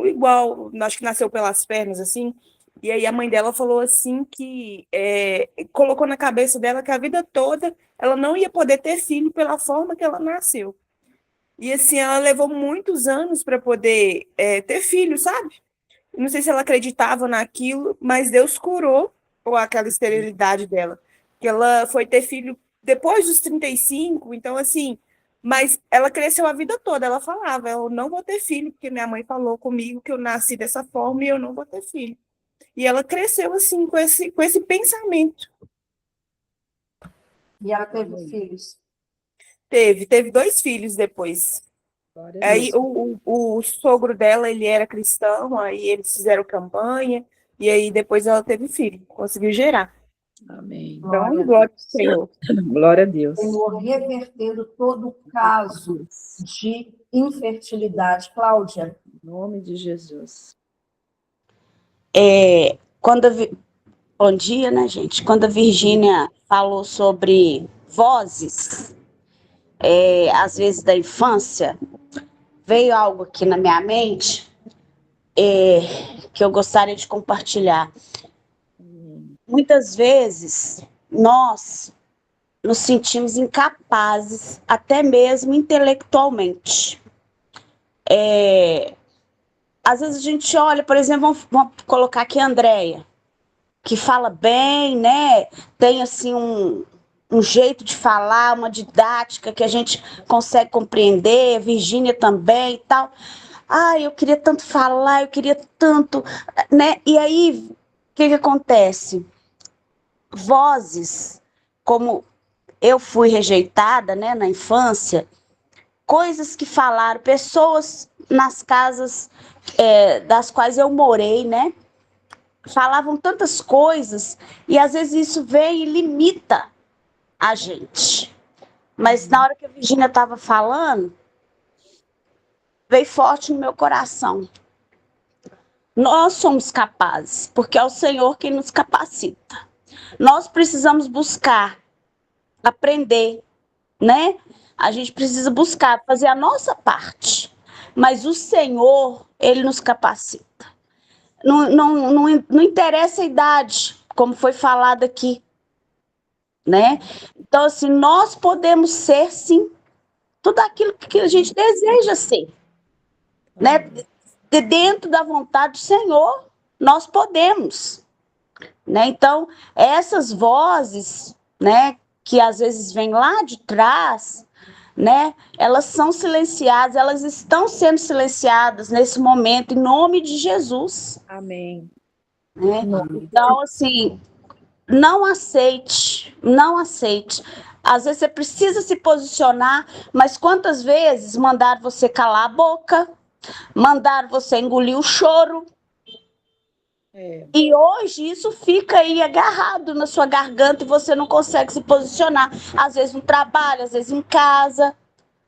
igual, acho que nasceu pelas pernas, assim, e aí a mãe dela falou assim que colocou na cabeça dela que a vida toda ela não ia poder ter filho pela forma que ela nasceu. E assim, ela levou muitos anos para poder ter filho, sabe? Não sei se ela acreditava naquilo, mas Deus curou aquela esterilidade dela. Que ela foi ter filho depois dos 35, então assim, mas ela cresceu a vida toda, ela falava, eu não vou ter filho, porque minha mãe falou comigo que eu nasci dessa forma e eu não vou ter filho. E ela cresceu assim, com esse pensamento. E ela teve filhos. Teve 2 filhos depois. Glória a Aí Deus. o sogro dela, ele era cristão, aí eles fizeram campanha, e aí depois ela teve filho, conseguiu gerar. Amém. Então, glória ao Senhor. Glória a Deus. Senhor, revertendo todo caso de infertilidade. Cláudia. Em nome de Jesus. Bom dia, né, gente? Quando a Virgínia falou sobre vozes, às vezes da infância, veio algo aqui na minha mente que eu gostaria de compartilhar. Muitas vezes, nós nos sentimos incapazes, até mesmo intelectualmente. Às vezes a gente olha, por exemplo, vamos colocar aqui a Andréia, que fala bem, né? Tem assim um jeito de falar, uma didática que a gente consegue compreender, Virgínia também e tal. Eu queria tanto falar, eu queria tanto, né? E aí, o que acontece? Vozes, como eu fui rejeitada, né, na infância, coisas que falaram, pessoas nas casas das quais eu morei, né? Falavam tantas coisas e às vezes isso vem e limita a gente. Mas na hora que a Virgínia estava falando, veio forte no meu coração. Nós somos capazes, porque é o Senhor quem nos capacita. Nós precisamos buscar, aprender, né? A gente precisa buscar, fazer a nossa parte. Mas o Senhor, Ele nos capacita. Não interessa a idade, como foi falado aqui, né? Então, assim, nós podemos ser, sim, tudo aquilo que a gente deseja ser, né? De dentro da vontade do Senhor, nós podemos, né? Então, essas vozes, né, que às vezes vêm lá de trás, né, elas são silenciadas, elas estão sendo silenciadas nesse momento, em nome de Jesus. Amém. Né? Então, assim, não aceite. Às vezes você precisa se posicionar, mas quantas vezes mandaram você calar a boca, mandaram você engolir o choro, e hoje isso fica aí agarrado na sua garganta e você não consegue se posicionar, às vezes no trabalho, às vezes em casa,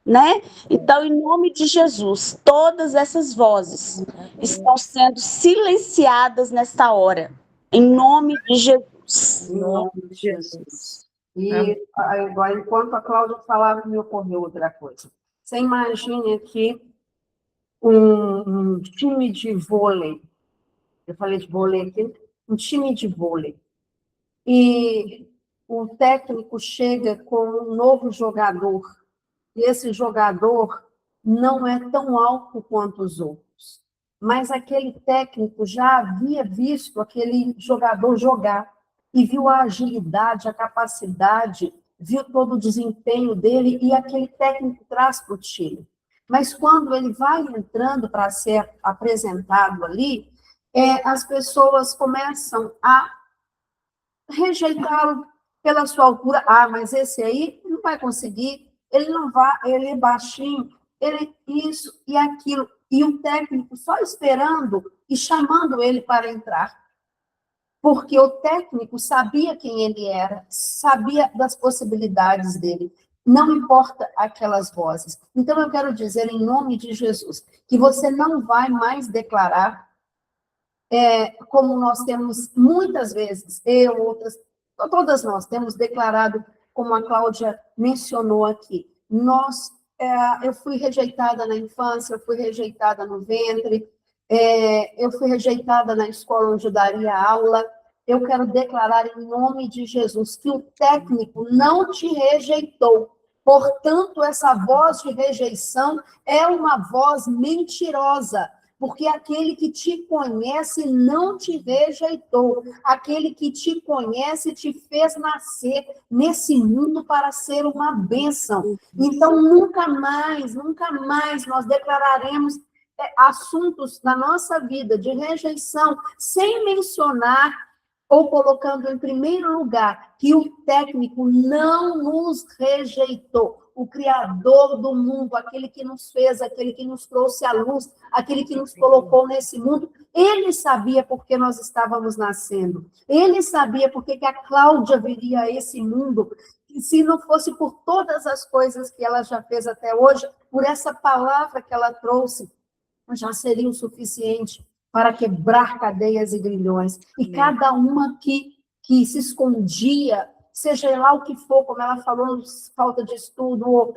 né? Então, em nome de Jesus, todas essas vozes estão sendo silenciadas nesta hora, em nome de Jesus. Em nome de Jesus. E agora, enquanto a Cláudia falava, me ocorreu outra coisa. Você imagine aqui um time de vôlei. Eu falei de vôlei aqui, um time de vôlei. E o técnico chega com um novo jogador. E esse jogador não é tão alto quanto os outros. Mas aquele técnico já havia visto aquele jogador jogar e viu a agilidade, a capacidade, viu todo o desempenho dele e aquele técnico traz para o time. Mas quando ele vai entrando para ser apresentado ali, as pessoas começam a rejeitá-lo pela sua altura. Mas esse aí não vai conseguir, ele não vai, ele é baixinho, ele isso e aquilo. E o técnico só esperando e chamando ele para entrar. Porque o técnico sabia quem ele era, sabia das possibilidades dele. não importa aquelas vozes. Então, eu quero dizer, em nome de Jesus, que você não vai mais declarar, como nós temos muitas vezes, outras, todas nós temos declarado, como a Cláudia mencionou aqui. Eu fui rejeitada na infância, eu fui rejeitada no ventre, eu fui rejeitada na escola onde eu daria aula. Eu quero declarar em nome de Jesus que o técnico não te rejeitou. Portanto, essa voz de rejeição é uma voz mentirosa, porque aquele que te conhece não te rejeitou. Aquele que te conhece te fez nascer nesse mundo para ser uma bênção. Então, nunca mais nós declararemos assuntos na nossa vida de rejeição, sem mencionar ou colocando em primeiro lugar que o técnico não nos rejeitou. O Criador do mundo, aquele que nos fez, aquele que nos trouxe à luz, aquele que nos colocou nesse mundo, ele sabia por que nós estávamos nascendo. Ele sabia por que a Cláudia viria a esse mundo. E se não fosse por todas as coisas que ela já fez até hoje, por essa palavra que ela trouxe, já seria o suficiente para quebrar cadeias e grilhões. E cada uma que se escondia, seja lá o que for, como ela falou, falta de estudo, ou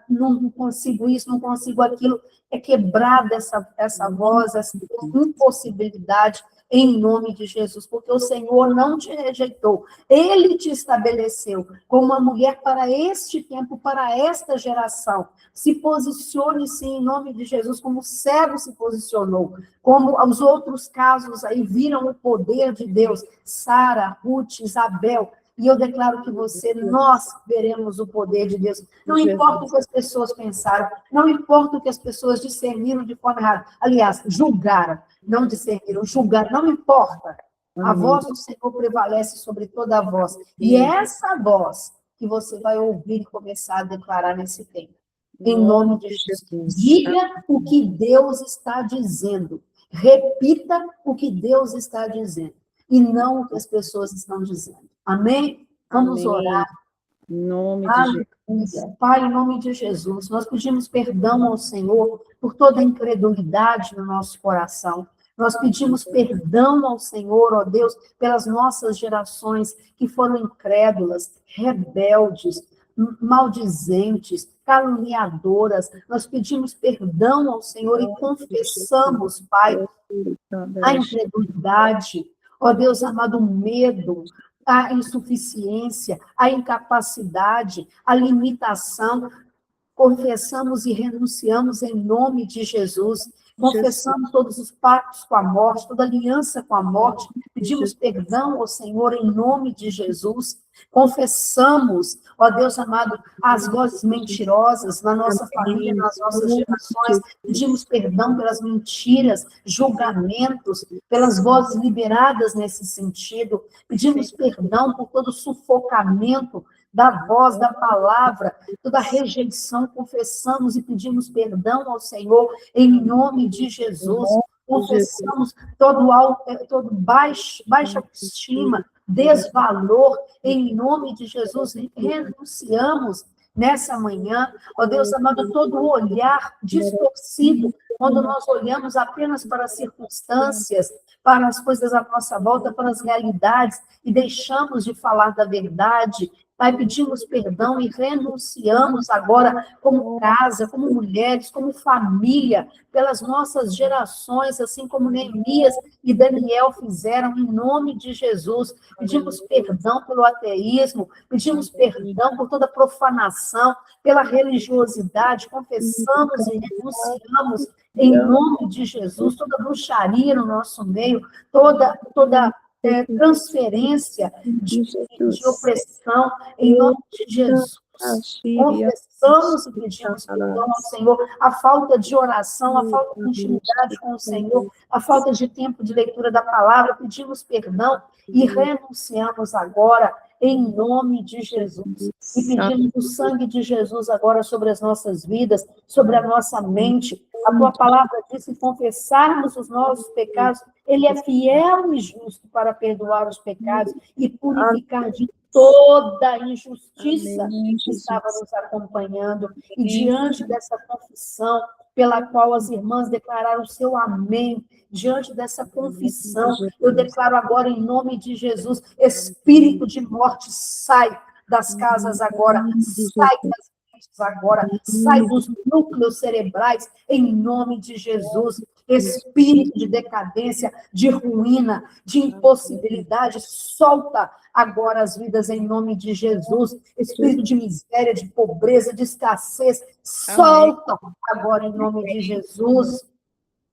não consigo isso, não consigo aquilo, é quebrada essa voz, essa impossibilidade, em nome de Jesus, porque o Senhor não te rejeitou, Ele te estabeleceu como uma mulher para este tempo, para esta geração. Se posicione, sim, em nome de Jesus, como o cego se posicionou, como os outros casos aí viram o poder de Deus, Sara, Ruth, Isabel. E eu declaro que nós veremos o poder de Deus. Não importa o que as pessoas pensaram, não importa o que as pessoas discerniram de forma errada. Aliás, julgaram, não discerniram, julgaram, não importa. A voz do Senhor prevalece sobre toda a voz. E é essa voz que você vai ouvir e começar a declarar nesse tempo. Em nome de Jesus. Diga o que Deus está dizendo. Repita o que Deus está dizendo. E não o que as pessoas estão dizendo. Amém? Vamos orar. Em nome de Jesus. Pai, em nome de Jesus, nós pedimos perdão ao Senhor por toda a incredulidade no nosso coração. Nós pedimos perdão ao Senhor, ó Deus, pelas nossas gerações que foram incrédulas, rebeldes, maldizentes, caluniadoras. Nós pedimos perdão ao Senhor e confessamos, Pai, a incredulidade, ó Deus amado, o medo, a insuficiência, a incapacidade, a limitação. Confessamos e renunciamos em nome de Jesus. Confessamos todos os pactos com a morte, toda aliança com a morte. Pedimos perdão ao Senhor em nome de Jesus. Confessamos, ó Deus amado, as vozes mentirosas na nossa família, nas nossas gerações. Pedimos perdão pelas mentiras, julgamentos, pelas vozes liberadas nesse sentido. Pedimos perdão por todo o sufocamento da voz, da palavra, toda rejeição. Confessamos e pedimos perdão ao Senhor em nome de Jesus. Confessamos todo baixa autoestima, desvalor, em nome de Jesus. Renunciamos nessa manhã, ó Deus amado, todo olhar distorcido, quando nós olhamos apenas para as circunstâncias, para as coisas à nossa volta, para as realidades, e deixamos de falar da verdade. Pai, pedimos perdão e renunciamos agora como casa, como mulheres, como família, pelas nossas gerações, assim como Neemias e Daniel fizeram, em nome de Jesus. Pedimos perdão pelo ateísmo, pedimos perdão por toda profanação, pela religiosidade, confessamos e renunciamos em nome de Jesus, toda bruxaria no nosso meio, toda transferência de opressão, em nome de Jesus. Confessamos e pedimos perdão ao Senhor, a falta de oração, a falta de intimidade com o Senhor, a falta de tempo de leitura da palavra, pedimos perdão e renunciamos agora em nome de Jesus. E pedimos o sangue de Jesus agora sobre as nossas vidas, sobre a nossa mente. A tua palavra diz que confessarmos os nossos pecados, Ele é fiel e justo para perdoar os pecados e purificar de toda a injustiça Amém, que Jesus. estava nos acompanhando. E diante dessa confissão, pela qual as irmãs declararam o seu amém, diante dessa confissão, eu declaro agora em nome de Jesus, espírito de morte, sai das casas agora, sai das mentes agora, sai dos núcleos cerebrais, em nome de Jesus. Espírito de decadência, de ruína, de impossibilidade, solta agora as vidas em nome de Jesus. Espírito de miséria, de pobreza, de escassez, solta agora em nome de Jesus.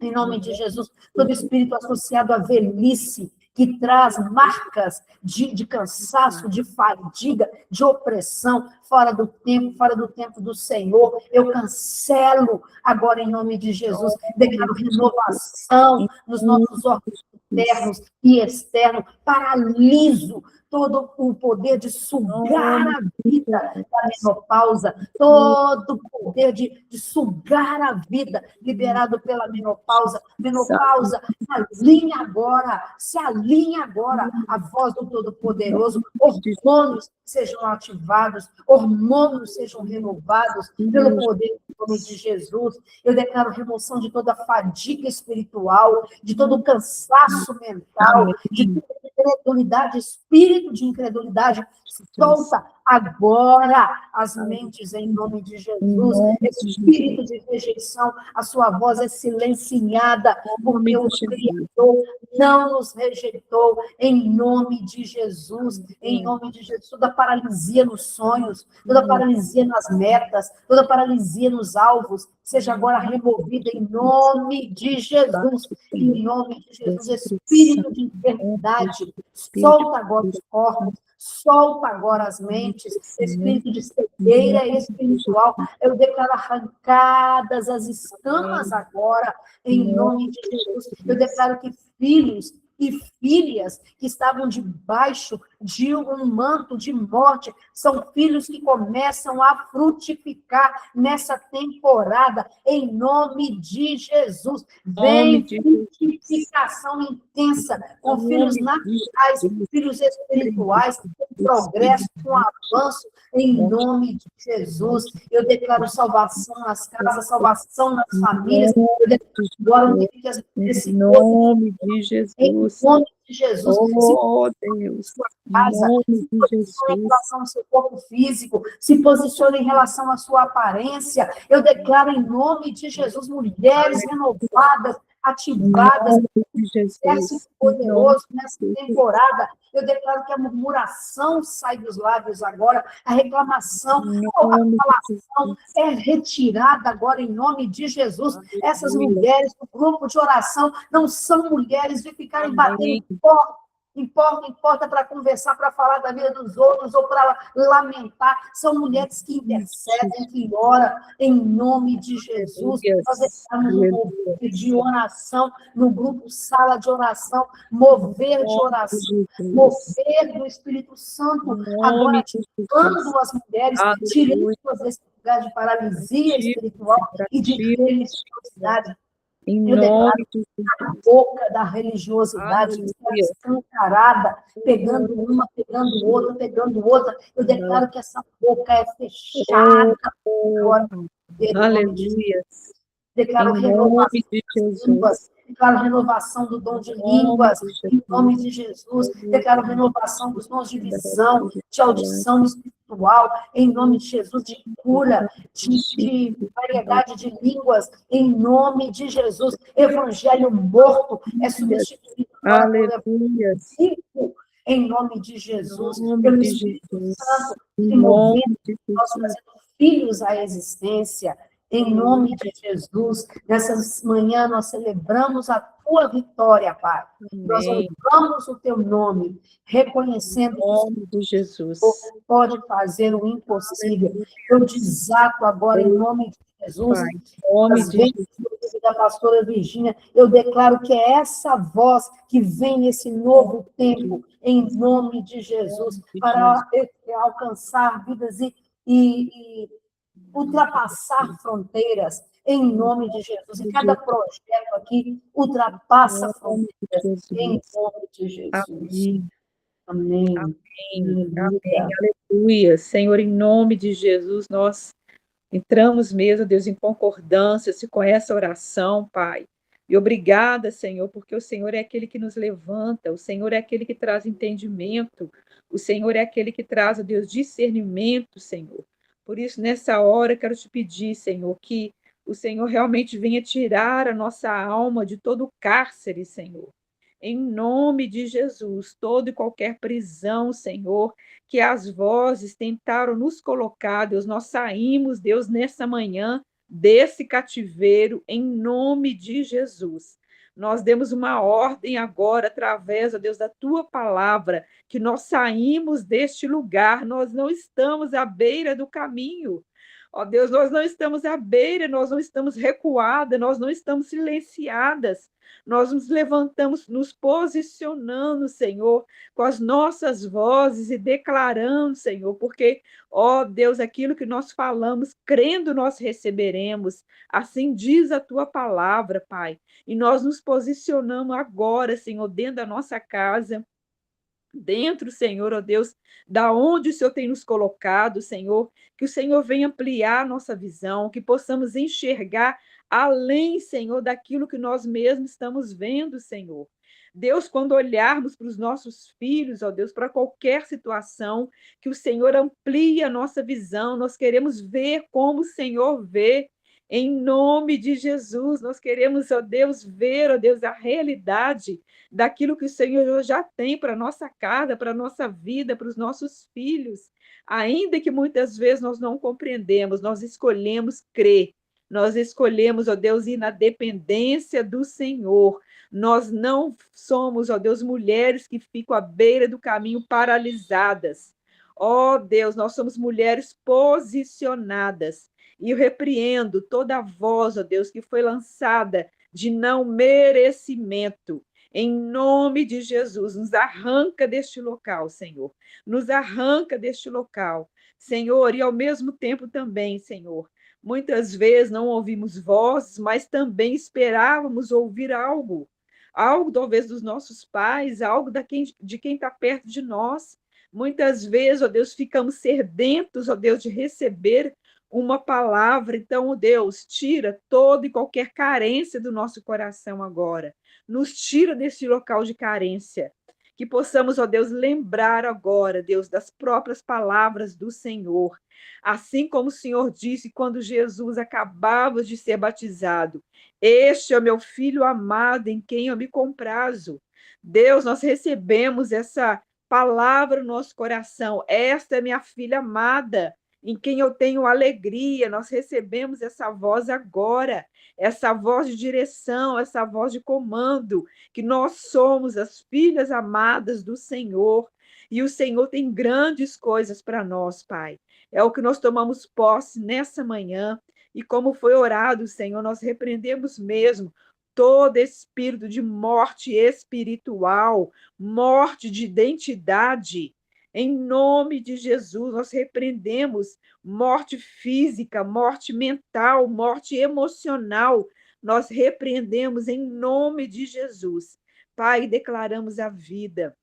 Em nome de Jesus, todo espírito associado à velhice, que traz marcas de cansaço, de fadiga, de opressão, fora do tempo do Senhor, eu cancelo agora em nome de Jesus, declaro renovação nos nossos órgãos internos e externos, paraliso todo o poder de sugar a vida da menopausa, todo o poder de sugar a vida liberado pela menopausa. Menopausa, se alinha agora a voz do Todo-Poderoso, hormônios sejam ativados, hormônios sejam renovados pelo poder do nome de Jesus. Eu declaro remoção de toda fadiga espiritual, de todo cansaço mental, de toda incredulidade, espírito de incredulidade, solta agora as mentes em nome de Jesus. Espírito de rejeição, a sua voz é silenciada, porque o Criador não nos rejeitou, em nome de Jesus, em nome de Jesus. Toda paralisia nos sonhos, toda paralisia nas metas, toda paralisia nos alvos, seja agora removida em nome de Jesus, em nome de Jesus. Espírito de enfermidade, solta agora os corpos, solta agora as mentes, espírito de cegueira espiritual, eu declaro arrancadas as escamas agora, em nome de Jesus. Eu declaro que filhos e filhas que estavam debaixo de um manto de morte, são filhos que começam a frutificar nessa temporada, em nome de Jesus. Vem frutificação intensa, com filhos naturais, filhos espirituais, com progresso, com avanço, em nome de Jesus. Eu declaro salvação nas casas, salvação nas famílias, eu declaro agora em nome de Jesus. Em nome de Jesus. Oh, Deus. Casa, se posicione em relação ao seu corpo físico, se posicione em relação à sua aparência. Eu declaro em nome de Jesus, mulheres renovadas, ativadas, exército poderoso nessa temporada. Eu declaro que a murmuração sai dos lábios agora, a reclamação, a falação é retirada agora em nome de Jesus. Essas mulheres do grupo de oração não são mulheres de ficarem batendo porta para conversar, para falar da vida dos outros ou para lamentar. São mulheres que intercedem, que oram em nome de Jesus. Nós estamos no mover de oração, no grupo Sala de Oração, mover de oração, mover do Espírito Santo, agora ativando as mulheres, tirando desse lugar de paralisia espiritual e de religiosidade. Eu declaro a boca da religiosidade escancarada, pegando uma, pegando outra. Eu declaro que essa boca é fechada agora. Aleluia. Declaro renovação de línguas. Declaro renovação do dom de línguas, em nome de Jesus. Declaro renovação dos dons de visão, de audição espiritual, em nome de Jesus, de cura, de variedade de línguas, em nome de Jesus. Evangelho morto é substituído por evangelho vivo, em nome de Jesus. Pelo Espírito Santo, se movendo, nós trazendo filhos à existência. Em nome de Jesus, nessa manhã nós celebramos a tua vitória, Pai. Nós louvamos o teu nome, reconhecendo que Jesus pode fazer o impossível. Eu desato agora em nome de Jesus, as vezes da pastora Virgínia, eu declaro que é essa voz que vem nesse novo tempo, em nome de Jesus, para alcançar vidas e ultrapassar fronteiras, em nome de Jesus. E cada projeto aqui ultrapassa fronteiras, em nome de Jesus. Amém. Amém, Aleluia. aleluia. Senhor, em nome de Jesus, nós entramos mesmo, Deus, em concordância com essa oração, Pai. E obrigada, Senhor, porque o Senhor é aquele que nos levanta, o Senhor é aquele que traz entendimento, o Senhor é aquele que traz, ó Deus, discernimento, Senhor. Por isso, nessa hora, quero te pedir, Senhor, que o Senhor realmente venha tirar a nossa alma de todo o cárcere, Senhor. Em nome de Jesus, toda e qualquer prisão, Senhor, que as vozes tentaram nos colocar, Deus, nós saímos, Deus, nessa manhã desse cativeiro, em nome de Jesus. Nós demos uma ordem agora, através, ó Deus, da tua palavra, que nós saímos deste lugar, nós não estamos à beira do caminho. Ó Deus, nós não estamos à beira, nós não estamos recuadas, nós não estamos silenciadas. Nós nos levantamos, nos posicionando, Senhor, com as nossas vozes e declarando, Senhor, porque, ó Deus, aquilo que nós falamos, crendo nós receberemos. Assim diz a tua palavra, Pai. E nós nos posicionamos agora, Senhor, dentro da nossa casa, dentro, Senhor, ó Deus, da onde o Senhor tem nos colocado, Senhor, que o Senhor venha ampliar a nossa visão, que possamos enxergar além, Senhor, daquilo que nós mesmos estamos vendo, Senhor. Deus, quando olharmos para os nossos filhos, ó Deus, para qualquer situação, que o Senhor amplie a nossa visão, nós queremos ver como o Senhor vê, em nome de Jesus, nós queremos, ó Deus, ver, ó Deus, a realidade daquilo que o Senhor já tem para a nossa casa, para a nossa vida, para os nossos filhos. Ainda que muitas vezes nós não compreendemos, nós escolhemos crer, nós escolhemos, ó Deus, ir na dependência do Senhor. Nós não somos, ó Deus, mulheres que ficam à beira do caminho paralisadas. Ó Deus, nós somos mulheres posicionadas. E eu repreendo toda a voz, ó Deus, que foi lançada de não merecimento. Em nome de Jesus, nos arranca deste local, Senhor. Nos arranca deste local, Senhor, e ao mesmo tempo também, Senhor. Muitas vezes não ouvimos vozes, mas também esperávamos ouvir algo. Algo, talvez, dos nossos pais, algo de quem está perto de nós. Muitas vezes, ó Deus, ficamos sedentos, ó Deus, de receber uma palavra. Então, ó Deus, tira toda e qualquer carência do nosso coração agora. Nos tira desse local de carência. Que possamos, ó Deus, lembrar agora, Deus, das próprias palavras do Senhor. Assim como o Senhor disse quando Jesus acabava de ser batizado: este é o meu filho amado, em quem eu me comprazo. Deus, nós recebemos essa palavra no nosso coração. Esta é minha filha amada, em quem eu tenho alegria. Nós recebemos essa voz agora, essa voz de direção, essa voz de comando, que nós somos as filhas amadas do Senhor, e o Senhor tem grandes coisas para nós, Pai. É o que nós tomamos posse nessa manhã, e como foi orado, Senhor, nós repreendemos mesmo todo espírito de morte espiritual, morte de identidade. Em nome de Jesus, nós repreendemos morte física, morte mental, morte emocional. Nós repreendemos em nome de Jesus. Pai, declaramos a vida,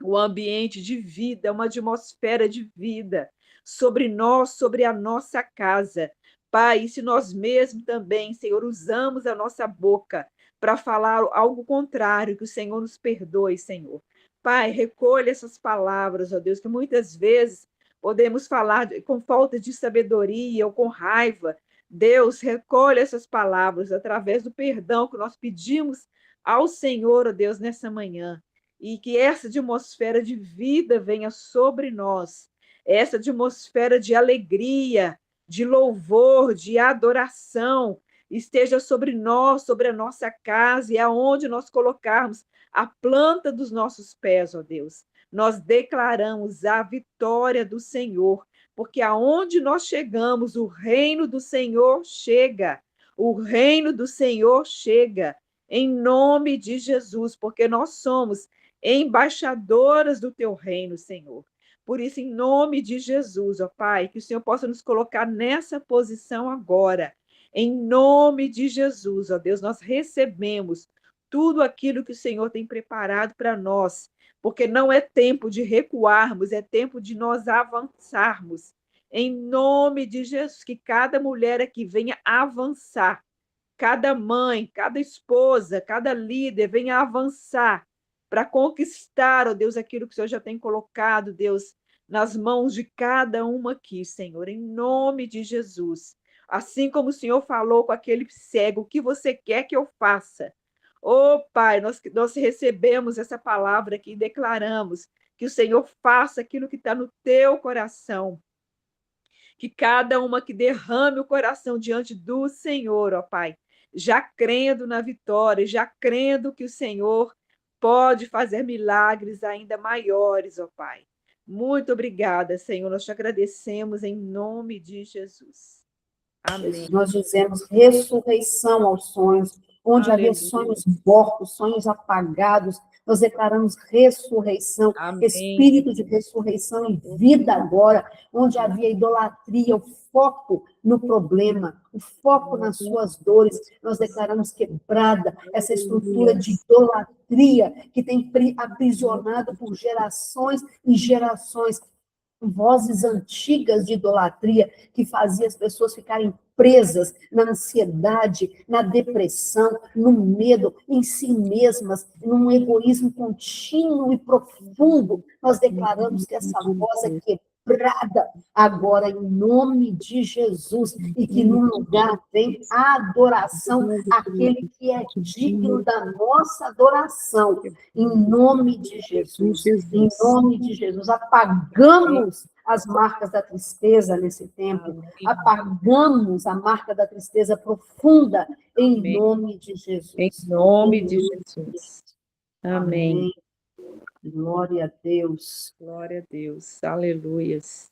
o ambiente de vida, uma atmosfera de vida sobre nós, sobre a nossa casa. Pai, e se nós mesmos também, Senhor, usamos a nossa boca para falar algo contrário, que o Senhor nos perdoe, Senhor. Pai, recolha essas palavras, ó Deus, que muitas vezes podemos falar com falta de sabedoria ou com raiva. Deus, recolha essas palavras através do perdão que nós pedimos ao Senhor, ó Deus, nessa manhã. E que essa atmosfera de vida venha sobre nós, essa atmosfera de alegria, de louvor, de adoração, esteja sobre nós, sobre a nossa casa e aonde nós colocarmos a planta dos nossos pés, ó Deus. Nós declaramos a vitória do Senhor, porque aonde nós chegamos, o reino do Senhor chega. O reino do Senhor chega, em nome de Jesus, porque nós somos embaixadoras do teu reino, Senhor. Por isso, em nome de Jesus, ó Pai, que o Senhor possa nos colocar nessa posição agora. Em nome de Jesus, ó Deus, nós recebemos tudo aquilo que o Senhor tem preparado para nós. porque não é tempo de recuarmos, é tempo de nós avançarmos. Em nome de Jesus, que cada mulher aqui venha avançar, cada mãe, cada esposa, cada líder venha avançar para conquistar, ó Deus, aquilo que o Senhor já tem colocado, Deus, nas mãos de cada uma aqui, Senhor, em nome de Jesus. Assim como o Senhor falou com aquele cego, o que você quer que eu faça? Ô Pai, nós recebemos essa palavra aqui e declaramos que o Senhor faça aquilo que está no teu coração. Que cada uma que derrame o coração diante do Senhor, ó Pai, já crendo na vitória, já crendo que o Senhor pode fazer milagres ainda maiores, ó Pai. Muito obrigada, Senhor. Nós te agradecemos em nome de Jesus. Amém. Nós dizemos ressurreição aos sonhos, onde havia Aleluia. sonhos mortos, sonhos apagados, nós declaramos ressurreição, Amém. espírito de ressurreição em vida agora, onde havia idolatria, o foco no problema, o foco nas suas dores, nós declaramos quebrada essa estrutura de idolatria que tem aprisionado por gerações e gerações, vozes antigas de idolatria que fazia as pessoas ficarem presas na ansiedade, na depressão, no medo, em si mesmas, num egoísmo contínuo e profundo. Nós declaramos que essa voz é quebrada agora em nome de Jesus e que no lugar vem a adoração àquele que é digno da nossa adoração, em nome de Jesus. Em nome de Jesus, apagamos as marcas da tristeza nesse tempo, apagamos a marca da tristeza profunda, em nome de Jesus. Em nome de Jesus. Amém. Glória a Deus. Glória a Deus. Aleluias.